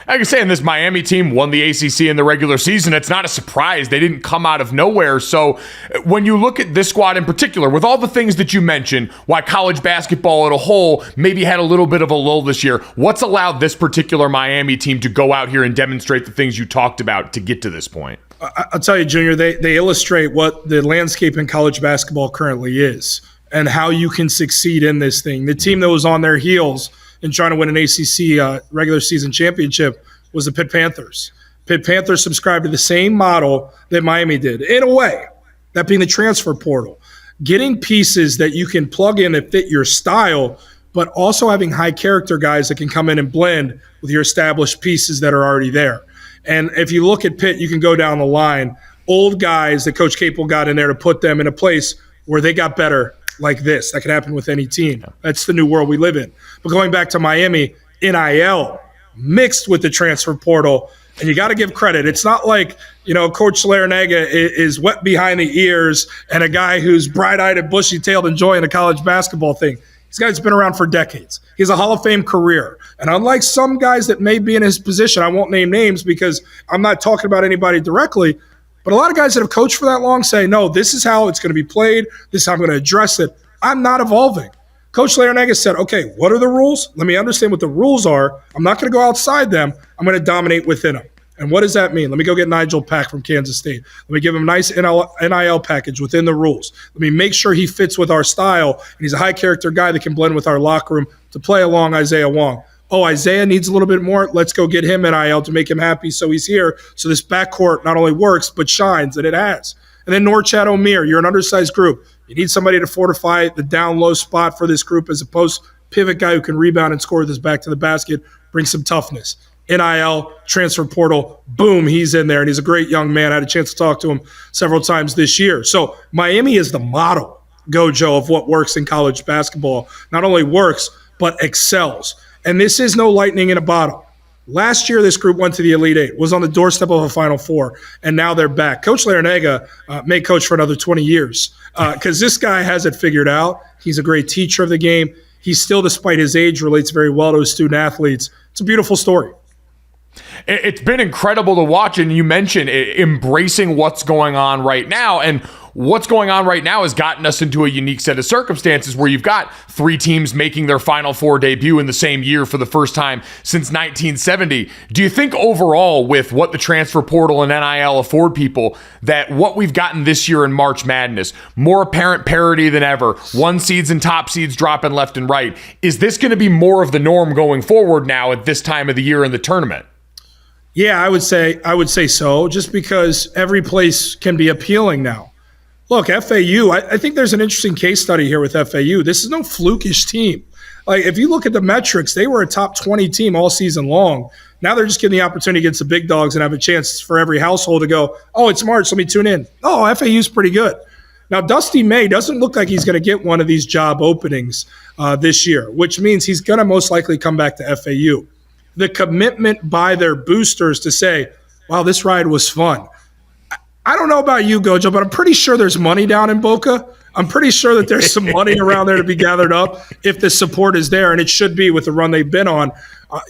Like I say, this Miami team won the ACC in the regular season. It's not a surprise. They didn't come out of nowhere. So when you look at this squad in particular, with all the things that you mentioned, why college basketball as a whole maybe had a little bit of a lull this year, what's allowed this particular Miami team to go out here and demonstrate the things you talked about to get to this point? I'll tell you, Junior, they illustrate what the landscape in college basketball currently is and how you can succeed in this thing. The team that was on their heels in trying to win an ACC regular season championship was the Pitt Panthers. Pitt Panthers subscribed to the same model that Miami did, in a way, that being the transfer portal. Getting pieces that you can plug in that fit your style, but also having high character guys that can come in and blend with your established pieces that are already there. And if you look at Pitt, you can go down the line. Old guys that Coach Capel got in there to put them in a place where they got better like this. That could happen with any team. That's the new world we live in. But going back to Miami, NIL mixed with the transfer portal, and you got to give credit. It's not like, Coach Larinaga is wet behind the ears and a guy who's bright-eyed and bushy-tailed enjoying a college basketball thing. This guy's been around for decades. He has a Hall of Fame career. And unlike some guys that may be in his position, I won't name names because I'm not talking about anybody directly, but a lot of guys that have coached for that long say, no, this is how it's going to be played. This is how I'm going to address it. I'm not evolving. Coach Larinaga said, okay, what are the rules? Let me understand what the rules are. I'm not going to go outside them. I'm going to dominate within them. And what does that mean? Let me go get Nigel Pack from Kansas State. Let me give him a nice NIL package within the rules. Let me make sure he fits with our style. And he's a high-character guy that can blend with our locker room to play along Isaiah Wong. Oh, Isaiah needs a little bit more. Let's go get him NIL to make him happy so he's here. So this backcourt not only works, but shines, and it has. And then Norchad Omier, you're an undersized group. You need somebody to fortify the down-low spot for this group as opposed to pivot guy who can rebound and score with his back to the basket, bring some toughness. NIL, transfer portal, boom, he's in there. And he's a great young man. I had a chance to talk to him several times this year. So Miami is the model, Gojo, of what works in college basketball. Not only works, but excels. And this is no lightning in a bottle. Last year, this group went to the Elite Eight, was on the doorstep of a Final Four, and now they're back. Coach Larinaga may coach for another 20 years because this guy has it figured out. He's a great teacher of the game. He still, despite his age, relates very well to his student athletes. It's a beautiful story. It's been incredible to watch, and you mentioned embracing what's going on right now, and what's going on right now has gotten us into a unique set of circumstances where you've got 3 teams making their Final Four debut in the same year for the first time since 1970. Do you think overall, with what the transfer portal and NIL afford people, that what we've gotten this year in March Madness, more apparent parity than ever, 1 seeds and top seeds dropping left and right, is this going to be more of the norm going forward now at this time of the year in the tournament? Yeah, I would say so, just because every place can be appealing now. Look, FAU, I think there's an interesting case study here with FAU. This is no flukish team. Like, if you look at the metrics, they were a top 20 team all season long. Now they're just getting the opportunity against the big dogs and have a chance for every household to go, oh, it's March, let me tune in. Oh, FAU's pretty good. Now, Dusty May doesn't look like he's going to get one of these job openings this year, which means he's going to most likely come back to FAU. The commitment by their boosters to say, wow, this ride was fun. I don't know about you, Gojo, but I'm pretty sure there's money down in Boca. I'm pretty sure that there's some money around there to be gathered up if the support is there, and it should be with the run they've been on.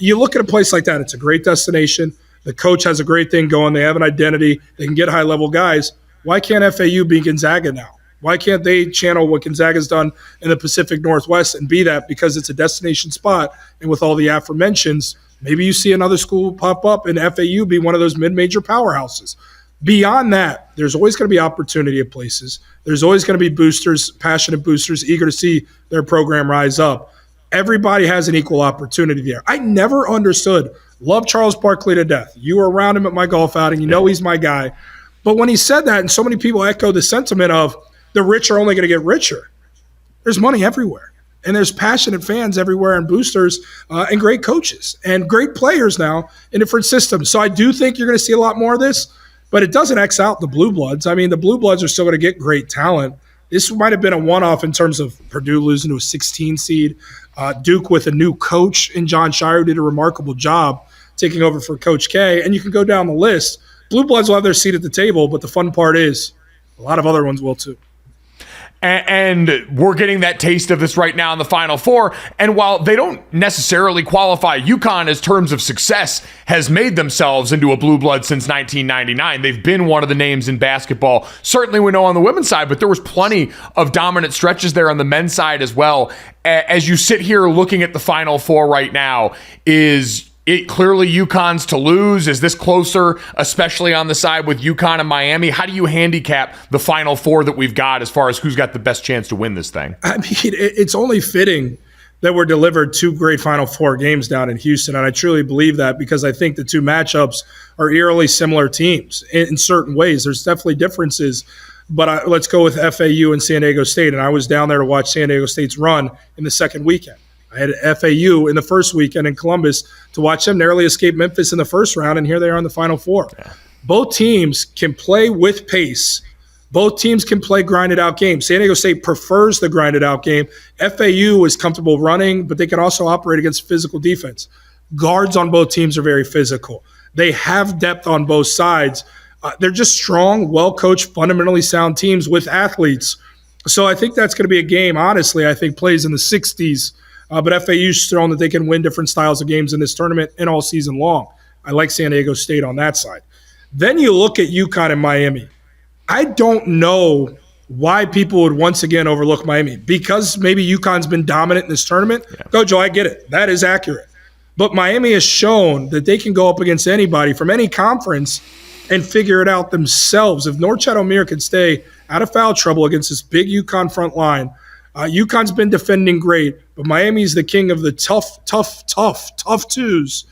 You look at a place like that, it's a great destination. The coach has a great thing going. They have an identity. They can get high-level guys. Why can't FAU be Gonzaga now? Why can't they channel what Gonzaga's done in the Pacific Northwest and be that because it's a destination spot, and with all the aforementions, maybe you see another school pop up and FAU be one of those mid-major powerhouses. Beyond that, there's always going to be opportunity at places. There's always going to be boosters, passionate boosters, eager to see their program rise up. Everybody has an equal opportunity there. I never understood, love Charles Barkley to death. You were around him at my golf outing. You know he's my guy. But when he said that, and so many people echo the sentiment of the rich are only going to get richer, there's money everywhere. And there's passionate fans everywhere and boosters and great coaches and great players now in different systems. So I do think you're going to see a lot more of this. But it doesn't X out the Blue Bloods. I mean, the Blue Bloods are still going to get great talent. This might have been a one-off in terms of Purdue losing to a 16 seed. Duke with a new coach in John Shire, who did a remarkable job taking over for Coach K. And you can go down the list. Blue Bloods will have their seat at the table, but the fun part is a lot of other ones will too. And we're getting that taste of this right now in the Final Four. And while they don't necessarily qualify, UConn, as terms of success, has made themselves into a blue blood since 1999. They've been one of the names in basketball. Certainly we know on the women's side, but there was plenty of dominant stretches there on the men's side as well. As you sit here looking at the Final Four right now, is it clearly UConn's to lose? Is this closer, especially on the side with UConn and Miami? How do you handicap the Final Four that we've got as far as who's got the best chance to win this thing? I mean, it's only fitting that we're delivered 2 great Final Four games down in Houston, and I truly believe that because I think the 2 matchups are eerily similar teams in certain ways. There's definitely differences, but let's go with FAU and San Diego State, and I was down there to watch San Diego State's run in the second weekend. I had FAU in the first weekend in Columbus to watch them narrowly escape Memphis in the first round, and here they are in the Final Four. Yeah. Both teams can play with pace. Both teams can play grinded-out games. San Diego State prefers the grinded-out game. FAU is comfortable running, but they can also operate against physical defense. Guards on both teams are very physical. They have depth on both sides. They're just strong, well-coached, fundamentally sound teams with athletes. So I think that's going to be a game, honestly, I think plays in the 60s. But FAU's shown that they can win different styles of games in this tournament and all season long. I like San Diego State on that side. Then you look at UConn and Miami. I don't know why people would once again overlook Miami. Because maybe UConn's been dominant in this tournament. Yeah. Gojo, I get it. That is accurate. But Miami has shown that they can go up against anybody from any conference and figure it out themselves. If Norchad Omier can stay out of foul trouble against this big UConn front line, UConn's been defending great, but Miami's the king of the tough twos.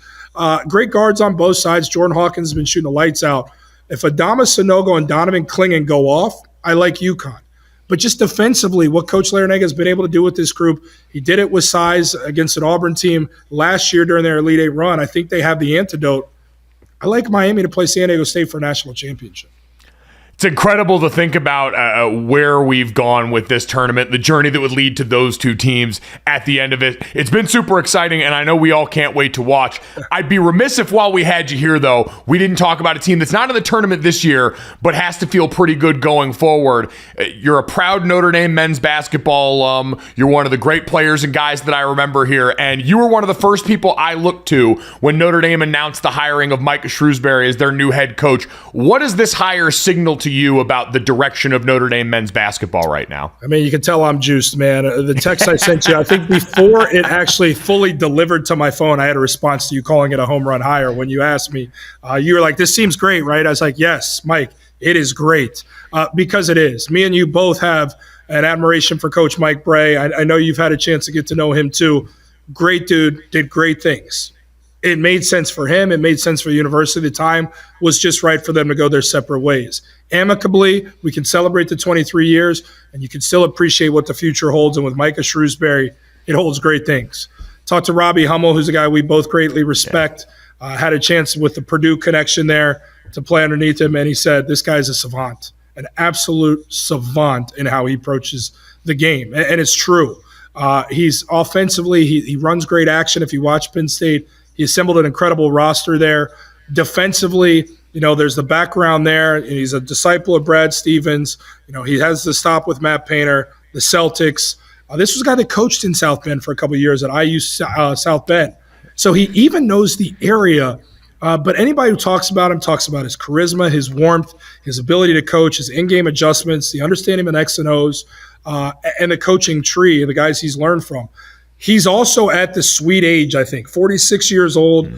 Great guards on both sides. Jordan Hawkins has been shooting the lights out. If Adama Sanogo and Donovan Clingan go off, I like UConn. But just defensively, what Coach Larrañaga has been able to do with this group, he did it with size against an Auburn team last year during their Elite Eight run. I think they have the antidote. I like Miami to play San Diego State for a national championship. It's incredible to think about where we've gone with this tournament, the journey that would lead to those two teams at the end of it. It's been super exciting, and I know we all can't wait to watch. I'd be remiss if while we had you here, though, we didn't talk about a team that's not in the tournament this year, but has to feel pretty good going forward. You're a proud Notre Dame men's basketball alum. You're one of the great players and guys that I remember here, and you were one of the first people I looked to when Notre Dame announced the hiring of Micah Shrewsbury as their new head coach. What does this hire signal to you about the direction of Notre Dame men's basketball right now? I mean, you can tell I'm juiced, man. The text I sent you, I think before it actually fully delivered to my phone, I had a response to you calling it a home run hire. When you asked me, you were like, this seems great, right? I was like, yes, Mike, it is great, because it is. Me and you both have an admiration for Coach Mike Bray. I know you've had a chance to get to know him too. Great dude, did great things. It made sense for him. It made sense for the university. The time was just right for them to go their separate ways. Amicably, we can celebrate the 23 years, and you can still appreciate what the future holds. And with Micah Shrewsbury, it holds great things. Talked to Robbie Hummel, who's a guy we both greatly respect. Had a chance with the Purdue connection there to play underneath him, and he said, this guy's a savant, an absolute savant in how he approaches the game. And it's true. He's offensively, he runs great action. If you watch Penn State, he assembled an incredible roster there. Defensively, there's the background there. He's a disciple of Brad Stevens. He has the stop with Matt Painter, the Celtics. This was a guy that coached in South Bend for a couple of years at IU South Bend. So he even knows the area. But anybody who talks about him talks about his charisma, his warmth, his ability to coach, his in-game adjustments, the understanding of X and O's, and the coaching tree of the guys he's learned from. He's also at the sweet age, I think, 46 years old.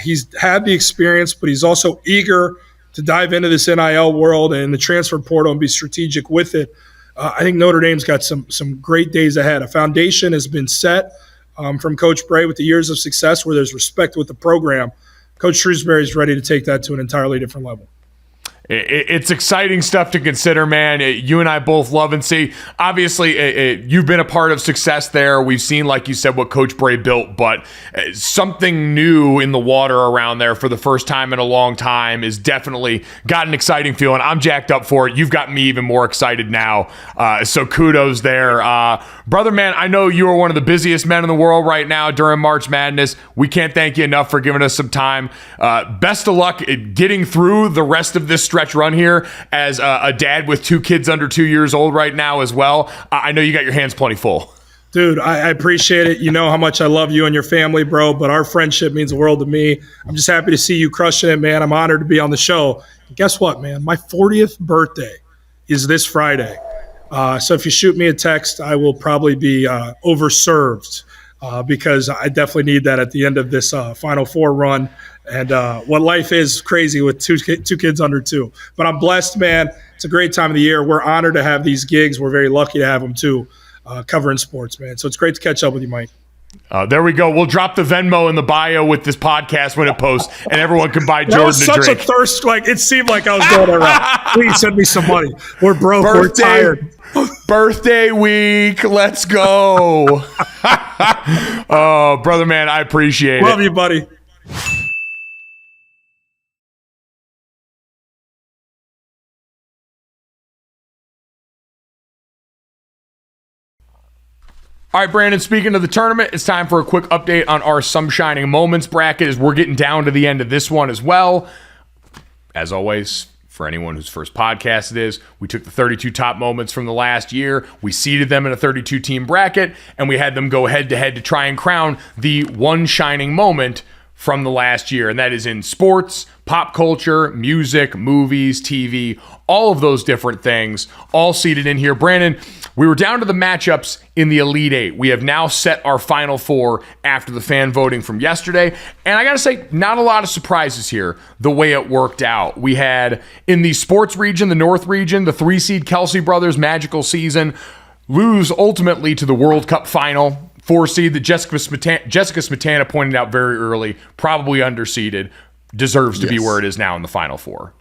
He's had the experience, but he's also eager to dive into this NIL world and the transfer portal and be strategic with it. I think Notre Dame's got some great days ahead. A foundation has been set from Coach Bray with the years of success where there's respect with the program. Coach Shrewsbury is ready to take that to an entirely different level. It's exciting stuff to consider, man. You and I both love and see. Obviously, you've been a part of success there. We've seen, like you said, what Coach Bray built, but something new in the water around there for the first time in a long time is definitely got an exciting feeling. I'm jacked up for it. You've got me even more excited now. So kudos there. Brother, man, I know you are one of the busiest men in the world right now during March Madness. We can't thank you enough for giving us some time. Best of luck at getting through the rest of this stretch run here as a dad with 2 kids under 2 years old right now as well. I know you got your hands plenty full. Dude, I appreciate it. You know how much I love you and your family, bro, but our friendship means the world to me. I'm just happy to see you crushing it, man. I'm honored to be on the show. And guess what, man? My 40th birthday is this Friday. So if you shoot me a text, I will probably be overserved because I definitely need that at the end of this Final Four run. And what life is crazy with two kids under 2. But I'm blessed, man. It's a great time of the year. We're honored to have these gigs. We're very lucky to have them, too, covering sports, man. So it's great to catch up with you, Mike. There we go. We'll drop the Venmo in the bio with this podcast when it posts, and everyone can buy Jordan a drink. That was such a thirst. It seemed like I was going around. Please send me some money. We're broke. We're tired. Birthday week. Let's go. Oh, brother, man, I appreciate it. Love you, buddy. All right, Brandon, speaking of the tournament, it's time for a quick update on our Some Shining Moments bracket as we're getting down to the end of this one as well. As always, for anyone whose first podcast it is, we took the 32 top moments from the last year, we seeded them in a 32-team bracket, and we had them go head-to-head to try and crown the one shining moment from the last year, and that is in sports, pop culture, music, movies, TV, all of those different things, all seated in here. Brandon, we were down to the matchups in the Elite Eight. We have now set our Final Four after the fan voting from yesterday, and I gotta say, not a lot of surprises here, the way it worked out. We had, in the sports region, the North region, the 3-seed Kelsey Brothers magical season lose ultimately to the World Cup final. 4-seed that Jessica Smetana pointed out very early, probably underseeded, deserves to be where it is now in the Final Four.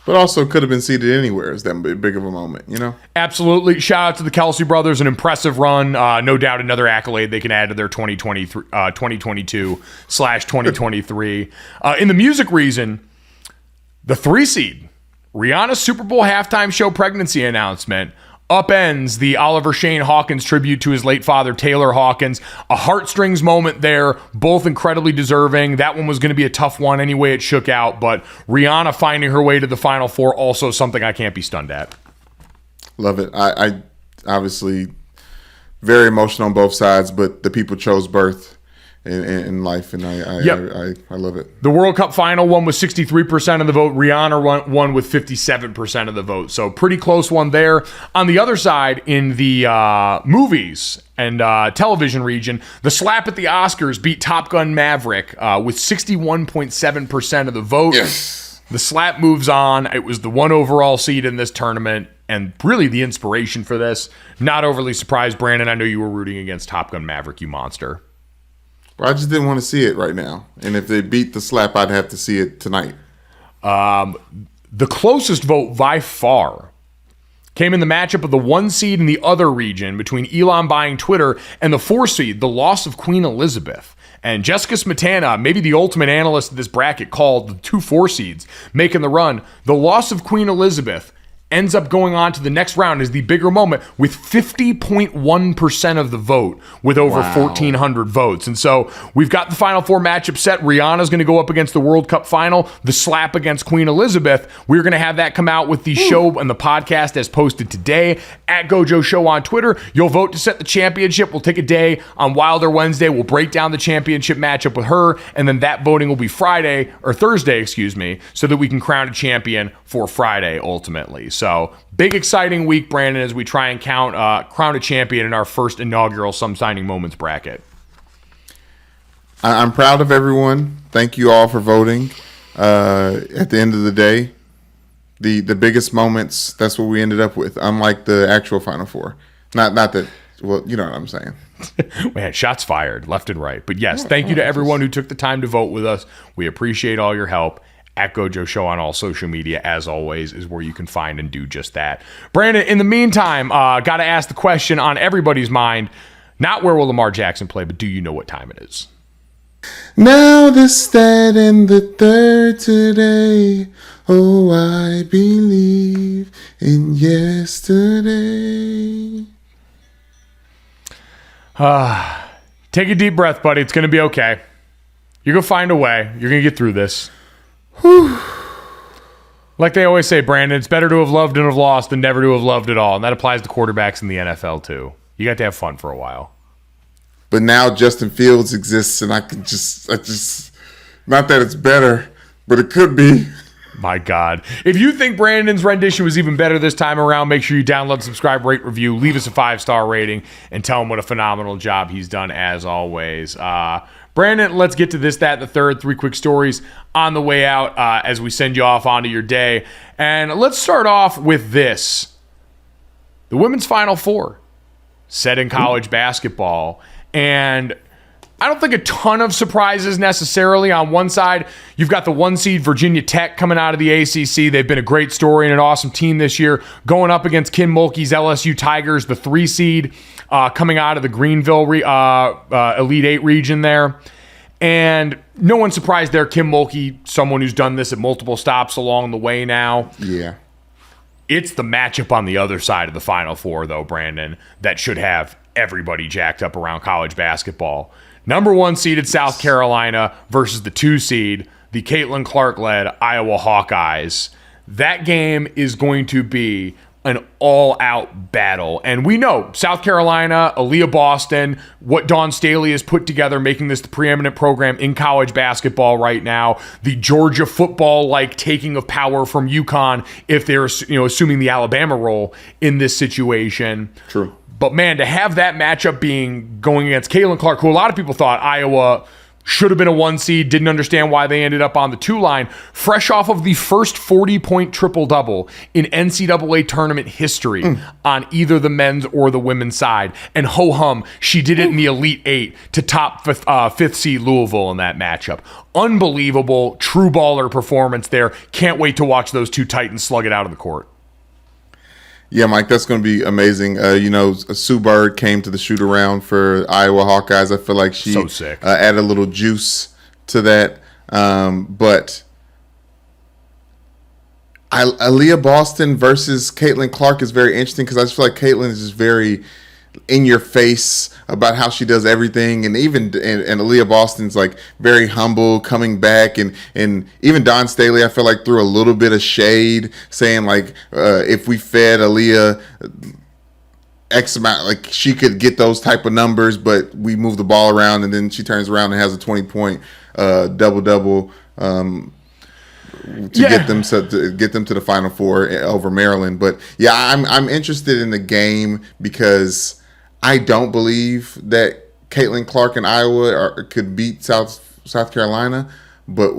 But also could have been seated anywhere. Is that big of a moment, you know? Absolutely. Shout out to the Kelsey brothers. An impressive run. No doubt another accolade they can add to their 2022/2023. In the music reason, the 3 seed, Rihanna's Super Bowl halftime show pregnancy announcement upends the Oliver Shane Hawkins tribute to his late father, Taylor Hawkins. A heartstrings moment there, both incredibly deserving. That one was going to be a tough one anyway it shook out, but Rihanna finding her way to the Final Four, also something I can't be stunned at. Love it. I obviously very emotional on both sides, but the people chose birth in life, and I love it. The World Cup final won with 63% of the vote. Rihanna won with 57% of the vote. So pretty close one there. On the other side, in the movies and television region, the slap at the Oscars beat Top Gun Maverick with 61.7% of the vote. Yes. The slap moves on. It was the 1 overall seed in this tournament, and really the inspiration for this. Not overly surprised, Brandon. I know you were rooting against Top Gun Maverick, you monster. I just didn't want to see it right now. And if they beat the slap, I'd have to see it tonight. The closest vote by far came in the matchup of the 1 seed in the other region between Elon buying Twitter and the 4 seed, the loss of Queen Elizabeth. And Jessica Smetana, maybe the ultimate analyst of this bracket, called the 2 4 seeds making the run. The loss of Queen Elizabeth ends up going on to the next round is the bigger moment with 50.1% of the vote with over 1,400 votes. And so we've got the Final Four matchup set. Rihanna's going to go up against the World Cup final, the slap against Queen Elizabeth. We're going to have that come out with the show and the podcast as posted today at Gojo Show on Twitter. You'll vote to set the championship. We'll take a day on Wilder Wednesday. We'll break down the championship matchup with her, and then that voting will be Thursday, so that we can crown a champion for Friday ultimately. So big exciting week, Brandon, as we try and crown a champion in our first inaugural Some Signing Moments bracket. I'm proud of everyone. Thank you all for voting. At the end of the day, the biggest moments, that's what we ended up with, unlike the actual Final Four. Not that, well, you know what I'm saying. Man, shots fired left and right. But yes, thank you to everyone who took the time to vote with us. We appreciate all your help. At Gojo Show on all social media, as always, is where you can find and do just that. Brandon, in the meantime, got to ask the question on everybody's mind, not where will Lamar Jackson play, but do you know what time it is? Now the stat in the third today. Oh, I believe in yesterday. Take a deep breath, buddy. It's going to be okay. You're going to find a way. You're going to get through this. Whew. Like they always say, Brandon, it's better to have loved and have lost than never to have loved at all. And that applies to quarterbacks in the NFL, too. You got to have fun for a while. But now Justin Fields exists, and I just, not that it's better, but it could be. My God. If you think Brandon's rendition was even better this time around, make sure you download, subscribe, rate, review, leave us a 5-star rating, and tell him what a phenomenal job he's done as always. Brandon, let's get to this, that, and the third. 3 quick stories on the way out as we send you off onto your day. And let's start off with this. The women's Final Four set in college basketball. And I don't think a ton of surprises necessarily. On one side, you've got the 1 seed Virginia Tech coming out of the ACC. They've been a great story and an awesome team this year, going up against Kim Mulkey's LSU Tigers, the 3 seed coming out of the Greenville Elite 8 region there. And no one's surprised there. Kim Mulkey, someone who's done this at multiple stops along the way now. Yeah. It's the matchup on the other side of the Final Four, though, Brandon, that should have everybody jacked up around college basketball. Number 1 seeded South Carolina versus the 2 seed, the Caitlin Clark-led Iowa Hawkeyes. That game is going to be an all-out battle. And we know South Carolina, Aaliyah Boston, what Dawn Staley has put together, making this the preeminent program in college basketball right now. The Georgia football-like taking of power from UConn if they're assuming the Alabama role in this situation. True. But man, to have that matchup going against Caitlin Clark, who a lot of people thought Iowa should have been a 1 seed, didn't understand why they ended up on the 2 line, fresh off of the first 40-point triple-double in NCAA tournament history on either the men's or the women's side. And ho-hum, she did it in the Elite 8 to top 5th seed Louisville in that matchup. Unbelievable, true baller performance there. Can't wait to watch those 2 Titans slug it out of the court. Yeah, Mike, that's going to be amazing. Sue Bird came to the shoot-around for Iowa Hawkeyes. I feel like she so sick. Added a little juice to that. But Aaliyah Boston versus Caitlin Clark is very interesting because I just feel like Caitlin is just very in your face about how she does everything, and Aaliyah Boston's like very humble coming back, and even Don Staley I feel like threw a little bit of shade saying like if we fed Aaliyah X amount, like she could get those type of numbers, but we move the ball around and then she turns around and has a 20-point double to get them to the Final Four over Maryland. But yeah, I'm interested in the game because I don't believe that Caitlin Clark and Iowa could beat South Carolina. But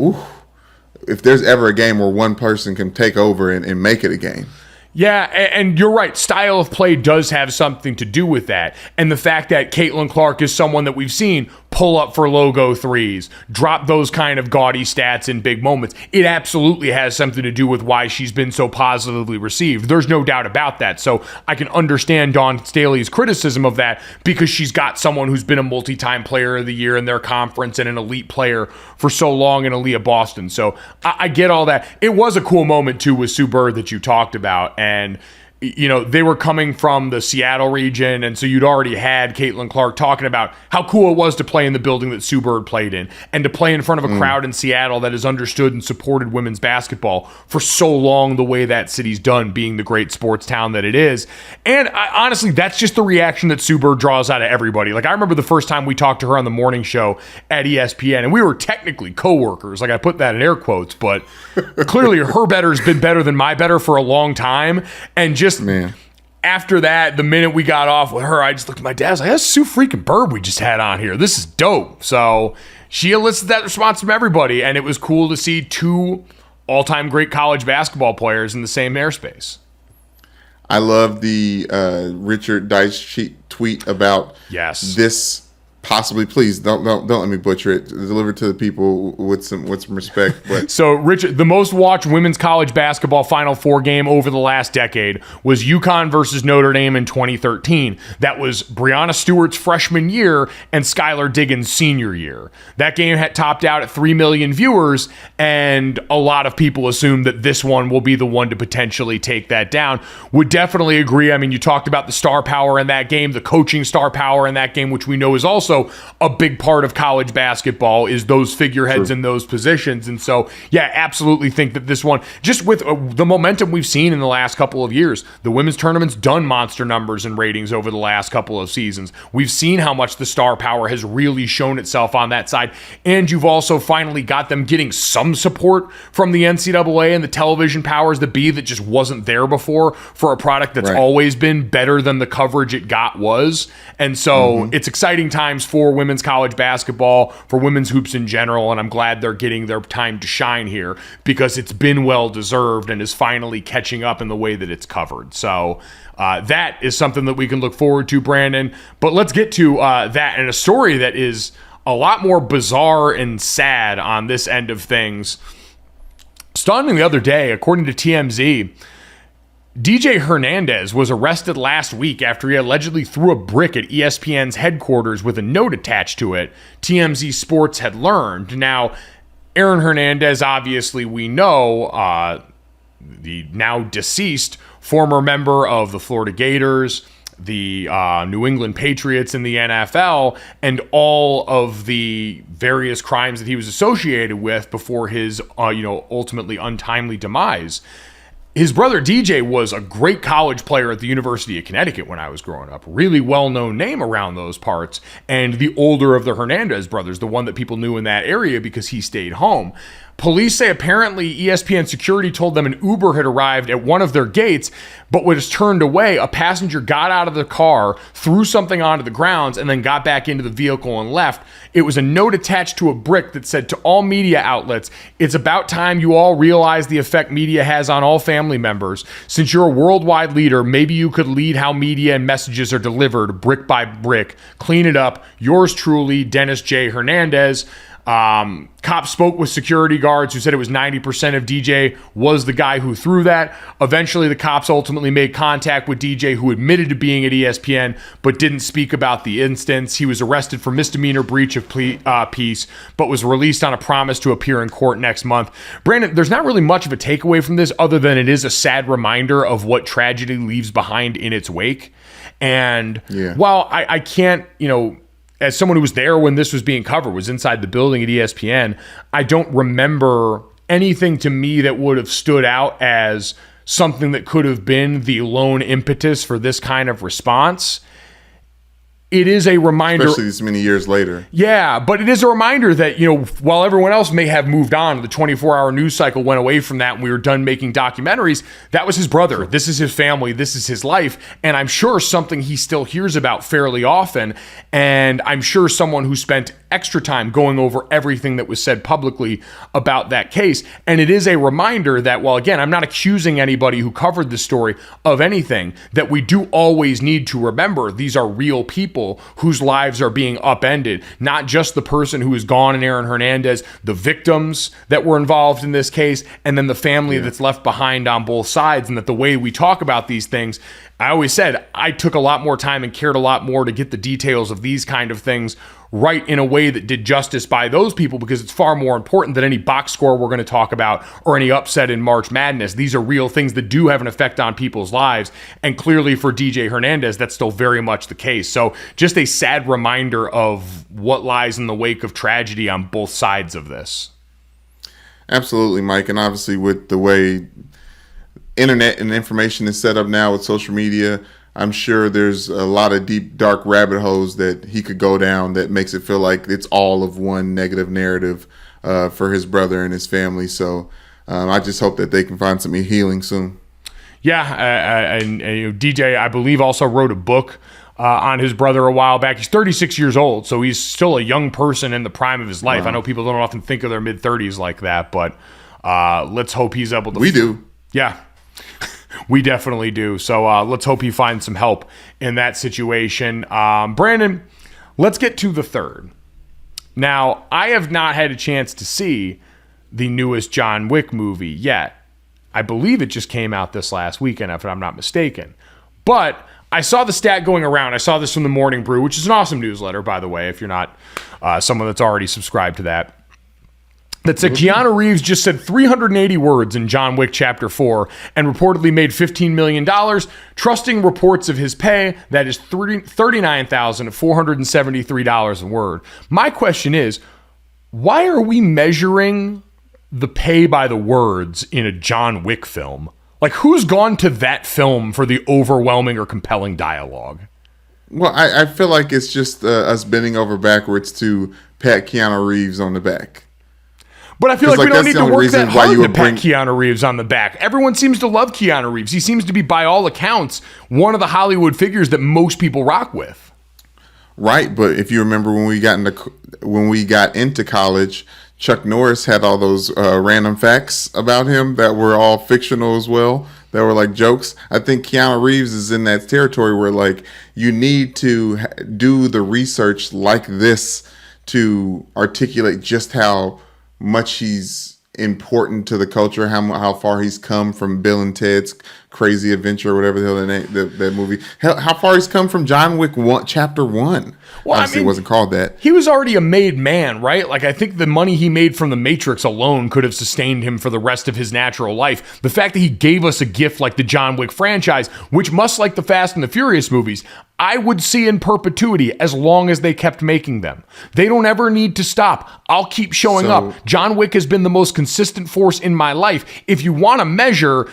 if there's ever a game where one person can take over and make it a game. Yeah, and you're right. Style of play does have something to do with that. And the fact that Caitlin Clark is someone that we've seen pull up for logo threes, drop those kind of gaudy stats in big moments. It absolutely has something to do with why she's been so positively received. There's no doubt about that. So I can understand Dawn Staley's criticism of that because she's got someone who's been a multi-time player of the year in their conference and an elite player for so long in Aaliyah Boston. So I get all that. It was a cool moment, too, with Sue Bird that you talked about. And they were coming from the Seattle region, and so you'd already had Caitlin Clark talking about how cool it was to play in the building that Sue Bird played in and to play in front of a crowd in Seattle that has understood and supported women's basketball for so long the way that city's done, being the great sports town that it is. And honestly, that's just the reaction that Sue Bird draws out of everybody. Like, I remember the first time we talked to her on the morning show at ESPN, and we were technically co-workers. Like, I put that in air quotes, but clearly her better's been better than my better for a long time. And just after that, the minute we got off with her, I just looked at my dad. I was like, that's Sue freaking Bird we just had on here. This is dope. So she elicited that response from everybody, and it was cool to see 2 all-time great college basketball players in the same airspace. I love the Richard Dice tweet about this. Possibly, please don't let me butcher it. Deliver it to the people with some respect. But so, Richard, the most watched women's college basketball Final Four game over the last decade was UConn versus Notre Dame in 2013. That was Breanna Stewart's freshman year and Skylar Diggins' senior year. That game had topped out at 3 million viewers, and a lot of people assume that this one will be the one to potentially take that down. Would definitely agree. I mean, you talked about the star power in that game, the coaching star power in that game, which we know is also a big part of college basketball, is those figureheads in those positions. And so, yeah, absolutely think that this one, just with the momentum we've seen in the last couple of years, the women's tournament's done monster numbers and ratings over the last couple of seasons. We've seen how much the star power has really shown itself on that side. And you've also finally got them getting some support from the NCAA and the television powers that be that just wasn't there before for a product that's always been better than the coverage it got was. And so it's exciting times for women's college basketball, for women's hoops in general, and I'm glad they're getting their time to shine here because it's been well deserved and is finally catching up in the way that it's covered. So that is something that we can look forward to, Brandon. But let's get to that and a story that is a lot more bizarre and sad on this end of things. Stunning the other day, according to TMZ, DJ Hernandez was arrested last week after he allegedly threw a brick at ESPN's headquarters with a note attached to it, TMZ Sports had learned. Now, Aaron Hernandez, obviously we know, the now deceased former member of the Florida Gators, the New England Patriots in the NFL, and all of the various crimes that he was associated with before his ultimately untimely demise. his brother DJ was a great college player at the University of Connecticut when I was growing up. Really well-known name around those parts. And the older of the Hernandez brothers, the one that people knew in that area because he stayed home. Police say apparently ESPN security told them an Uber had arrived at one of their gates, but was turned away. A passenger got out of the car, threw something onto the grounds, and then got back into the vehicle and left. It was a note attached to a brick that said, "To all media outlets, it's about time you all realize the effect media has on all family members. Since you're a worldwide leader, maybe you could lead how media and messages are delivered brick by brick. Clean it up. Yours truly, Dennis J. Hernandez." Cops spoke with security guards who said it was 90% of DJ was the guy who threw that. Eventually, the cops ultimately made contact with DJ, who admitted to being at ESPN, but didn't speak about the instance. He was arrested for misdemeanor breach of peace, but was released on a promise to appear in court next month. Brandon, there's not really much of a takeaway from this other than it is a sad reminder of what tragedy leaves behind in its wake. And while I can't, as someone who was there when this was being covered, was inside the building at ESPN, I don't remember anything to me that would have stood out as something that could have been the lone impetus for this kind of response. It is a reminder, especially this many years later. Yeah, but it is a reminder that, while everyone else may have moved on, the 24-hour news cycle went away from that and we were done making documentaries. That was his brother. This is his family. This is his life. And I'm sure something he still hears about fairly often. And I'm sure someone who spent extra time going over everything that was said publicly about that case. And it is a reminder that, while again, I'm not accusing anybody who covered the story of anything, that we do always need to remember these are real people whose lives are being upended, not just the person who is gone in Aaron Hernandez, the victims that were involved in this case, and then the family that's left behind on both sides. And that the way we talk about these things, I always said I took a lot more time and cared a lot more to get the details of these kind of things right in a way that did justice by those people, because it's far more important than any box score we're going to talk about or any upset in March Madness. These are real things that do have an effect on people's lives. And clearly for DJ Hernandez, that's still very much the case. So just a sad reminder of what lies in the wake of tragedy on both sides of this. Absolutely, Mike. And obviously with the way internet and information is set up now with social media, I'm sure there's a lot of deep, dark rabbit holes that he could go down that makes it feel like it's all of one negative narrative for his brother and his family. So I just hope that they can find some healing soon. Yeah, and DJ, I believe, also wrote a book on his brother a while back. He's 36 years old, so he's still a young person in the prime of his life. Wow. I know people don't often think of their mid-30s like that, but let's hope he's able to... We do. Yeah. We definitely do. So let's hope he finds some help in that situation. Brandon, let's get to the third. Now, I have not had a chance to see the newest John Wick movie yet. I believe it just came out this last weekend, if I'm not mistaken. But I saw the stat going around. I saw this from the Morning Brew, which is an awesome newsletter, by the way, if you're not someone that's already subscribed to that. That said Keanu Reeves just said 380 words in John Wick Chapter 4 and reportedly made $15 million, trusting reports of his pay that is $39,473 a word. My question is, why are we measuring the pay by the words in a John Wick film? Like, who's gone to that film for the overwhelming or compelling dialogue? Well, I feel like it's just us bending over backwards to pat Keanu Reeves on the back. But I feel like we don't need to work that hard to pat Keanu Reeves on the back. Everyone seems to love Keanu Reeves. He seems to be, by all accounts, one of the Hollywood figures that most people rock with. Right, but if you remember when we got into college, Chuck Norris had all those random facts about him that were all fictional as well, that were like jokes. I think Keanu Reeves is in that territory where, like, you need to do the research like this to articulate just how much he's important to the culture, how far he's come from Bill and Ted's Crazy Adventure, or whatever the hell that movie. How far he's come from John Wick Chapter 1. Well, obviously, it wasn't called that. He was already a made man, right? Like, I think the money he made from The Matrix alone could have sustained him for the rest of his natural life. The fact that he gave us a gift like the John Wick franchise, which, much like the Fast and the Furious movies, I would see in perpetuity as long as they kept making them. They don't ever need to stop. I'll keep showing up. John Wick has been the most consistent force in my life. If you want to measure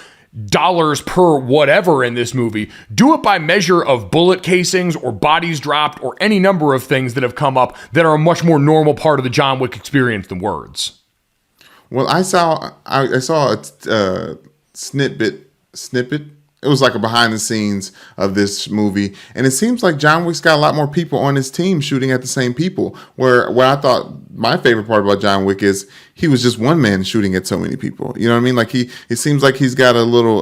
dollars per whatever in this movie. Do it by measure of bullet casings or bodies dropped or any number of things that have come up that are a much more normal part of the John Wick experience than words. Well, I saw a snippet. It was like a behind the scenes of this movie, and it seems like John Wick's got a lot more people on his team shooting at the same people. Where I thought my favorite part about John Wick is he was just one man shooting at so many people. You know what I mean? Like it seems like he's got a little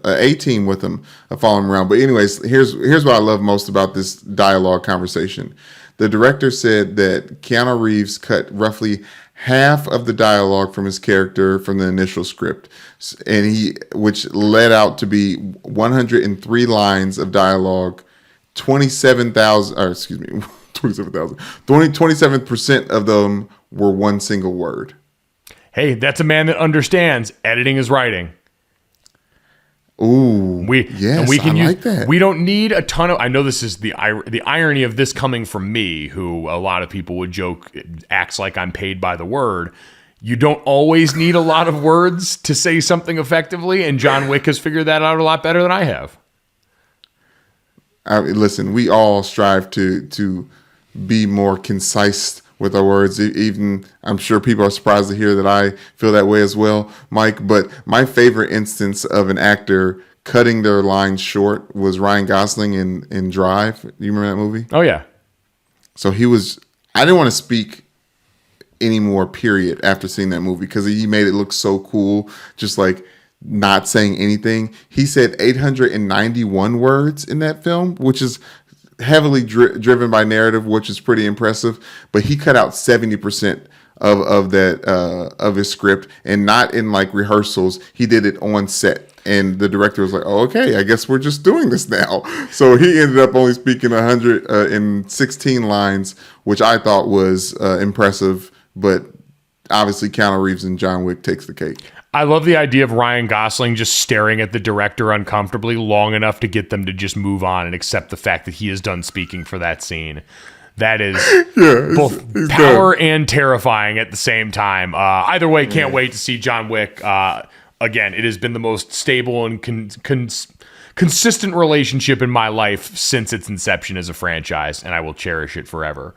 A team with him following him around. But anyways, here's what I love most about this dialogue conversation. The director said that Keanu Reeves cut roughly half of the dialogue from his character from the initial script, and which led out to be 103 lines of dialogue, 27% of them were one single word. Hey, that's a man that understands editing is writing. Ooh, yes, we can I use, like that. We don't need a ton of. I know this is the irony of this coming from me, who a lot of people would joke acts like I'm paid by the word. You don't always need a lot of words to say something effectively, and John Wick has figured that out a lot better than I have. Listen, we all strive to be more concise with our words. Even I'm sure people are surprised to hear that I feel that way as well, Mike. But my favorite instance of an actor cutting their lines short was Ryan Gosling in Drive. You remember that movie? Oh yeah. So I didn't want to speak anymore, period, after seeing that movie, because he made it look so cool, just like not saying anything. He said 891 words in that film, which is heavily driven by narrative, which is pretty impressive. But he cut out 70% of that of his script, and not in like rehearsals. He did it on set, and the director was like, "Oh, okay, I guess we're just doing this now." So he ended up only speaking 116 lines, which I thought was impressive. But obviously, Keanu Reeves and John Wick takes the cake. I love the idea of Ryan Gosling just staring at the director uncomfortably long enough to get them to just move on and accept the fact that he is done speaking for that scene. That is both power and terrifying at the same time. Either way, can't wait to see John Wick. Again, it has been the most stable and consistent relationship in my life since its inception as a franchise, and I will cherish it forever.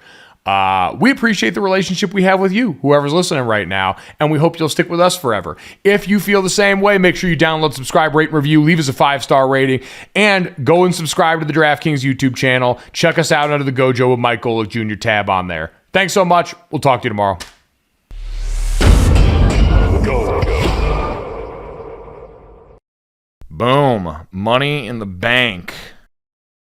We appreciate the relationship we have with you, whoever's listening right now, and we hope you'll stick with us forever. If you feel the same way, make sure you download, subscribe, rate, and review, leave us a 5-star rating, and go and subscribe to the DraftKings YouTube channel. Check us out under the Gojo with Mike Golick Jr. tab on there. Thanks so much. We'll talk to you tomorrow. Boom. Money in the bank.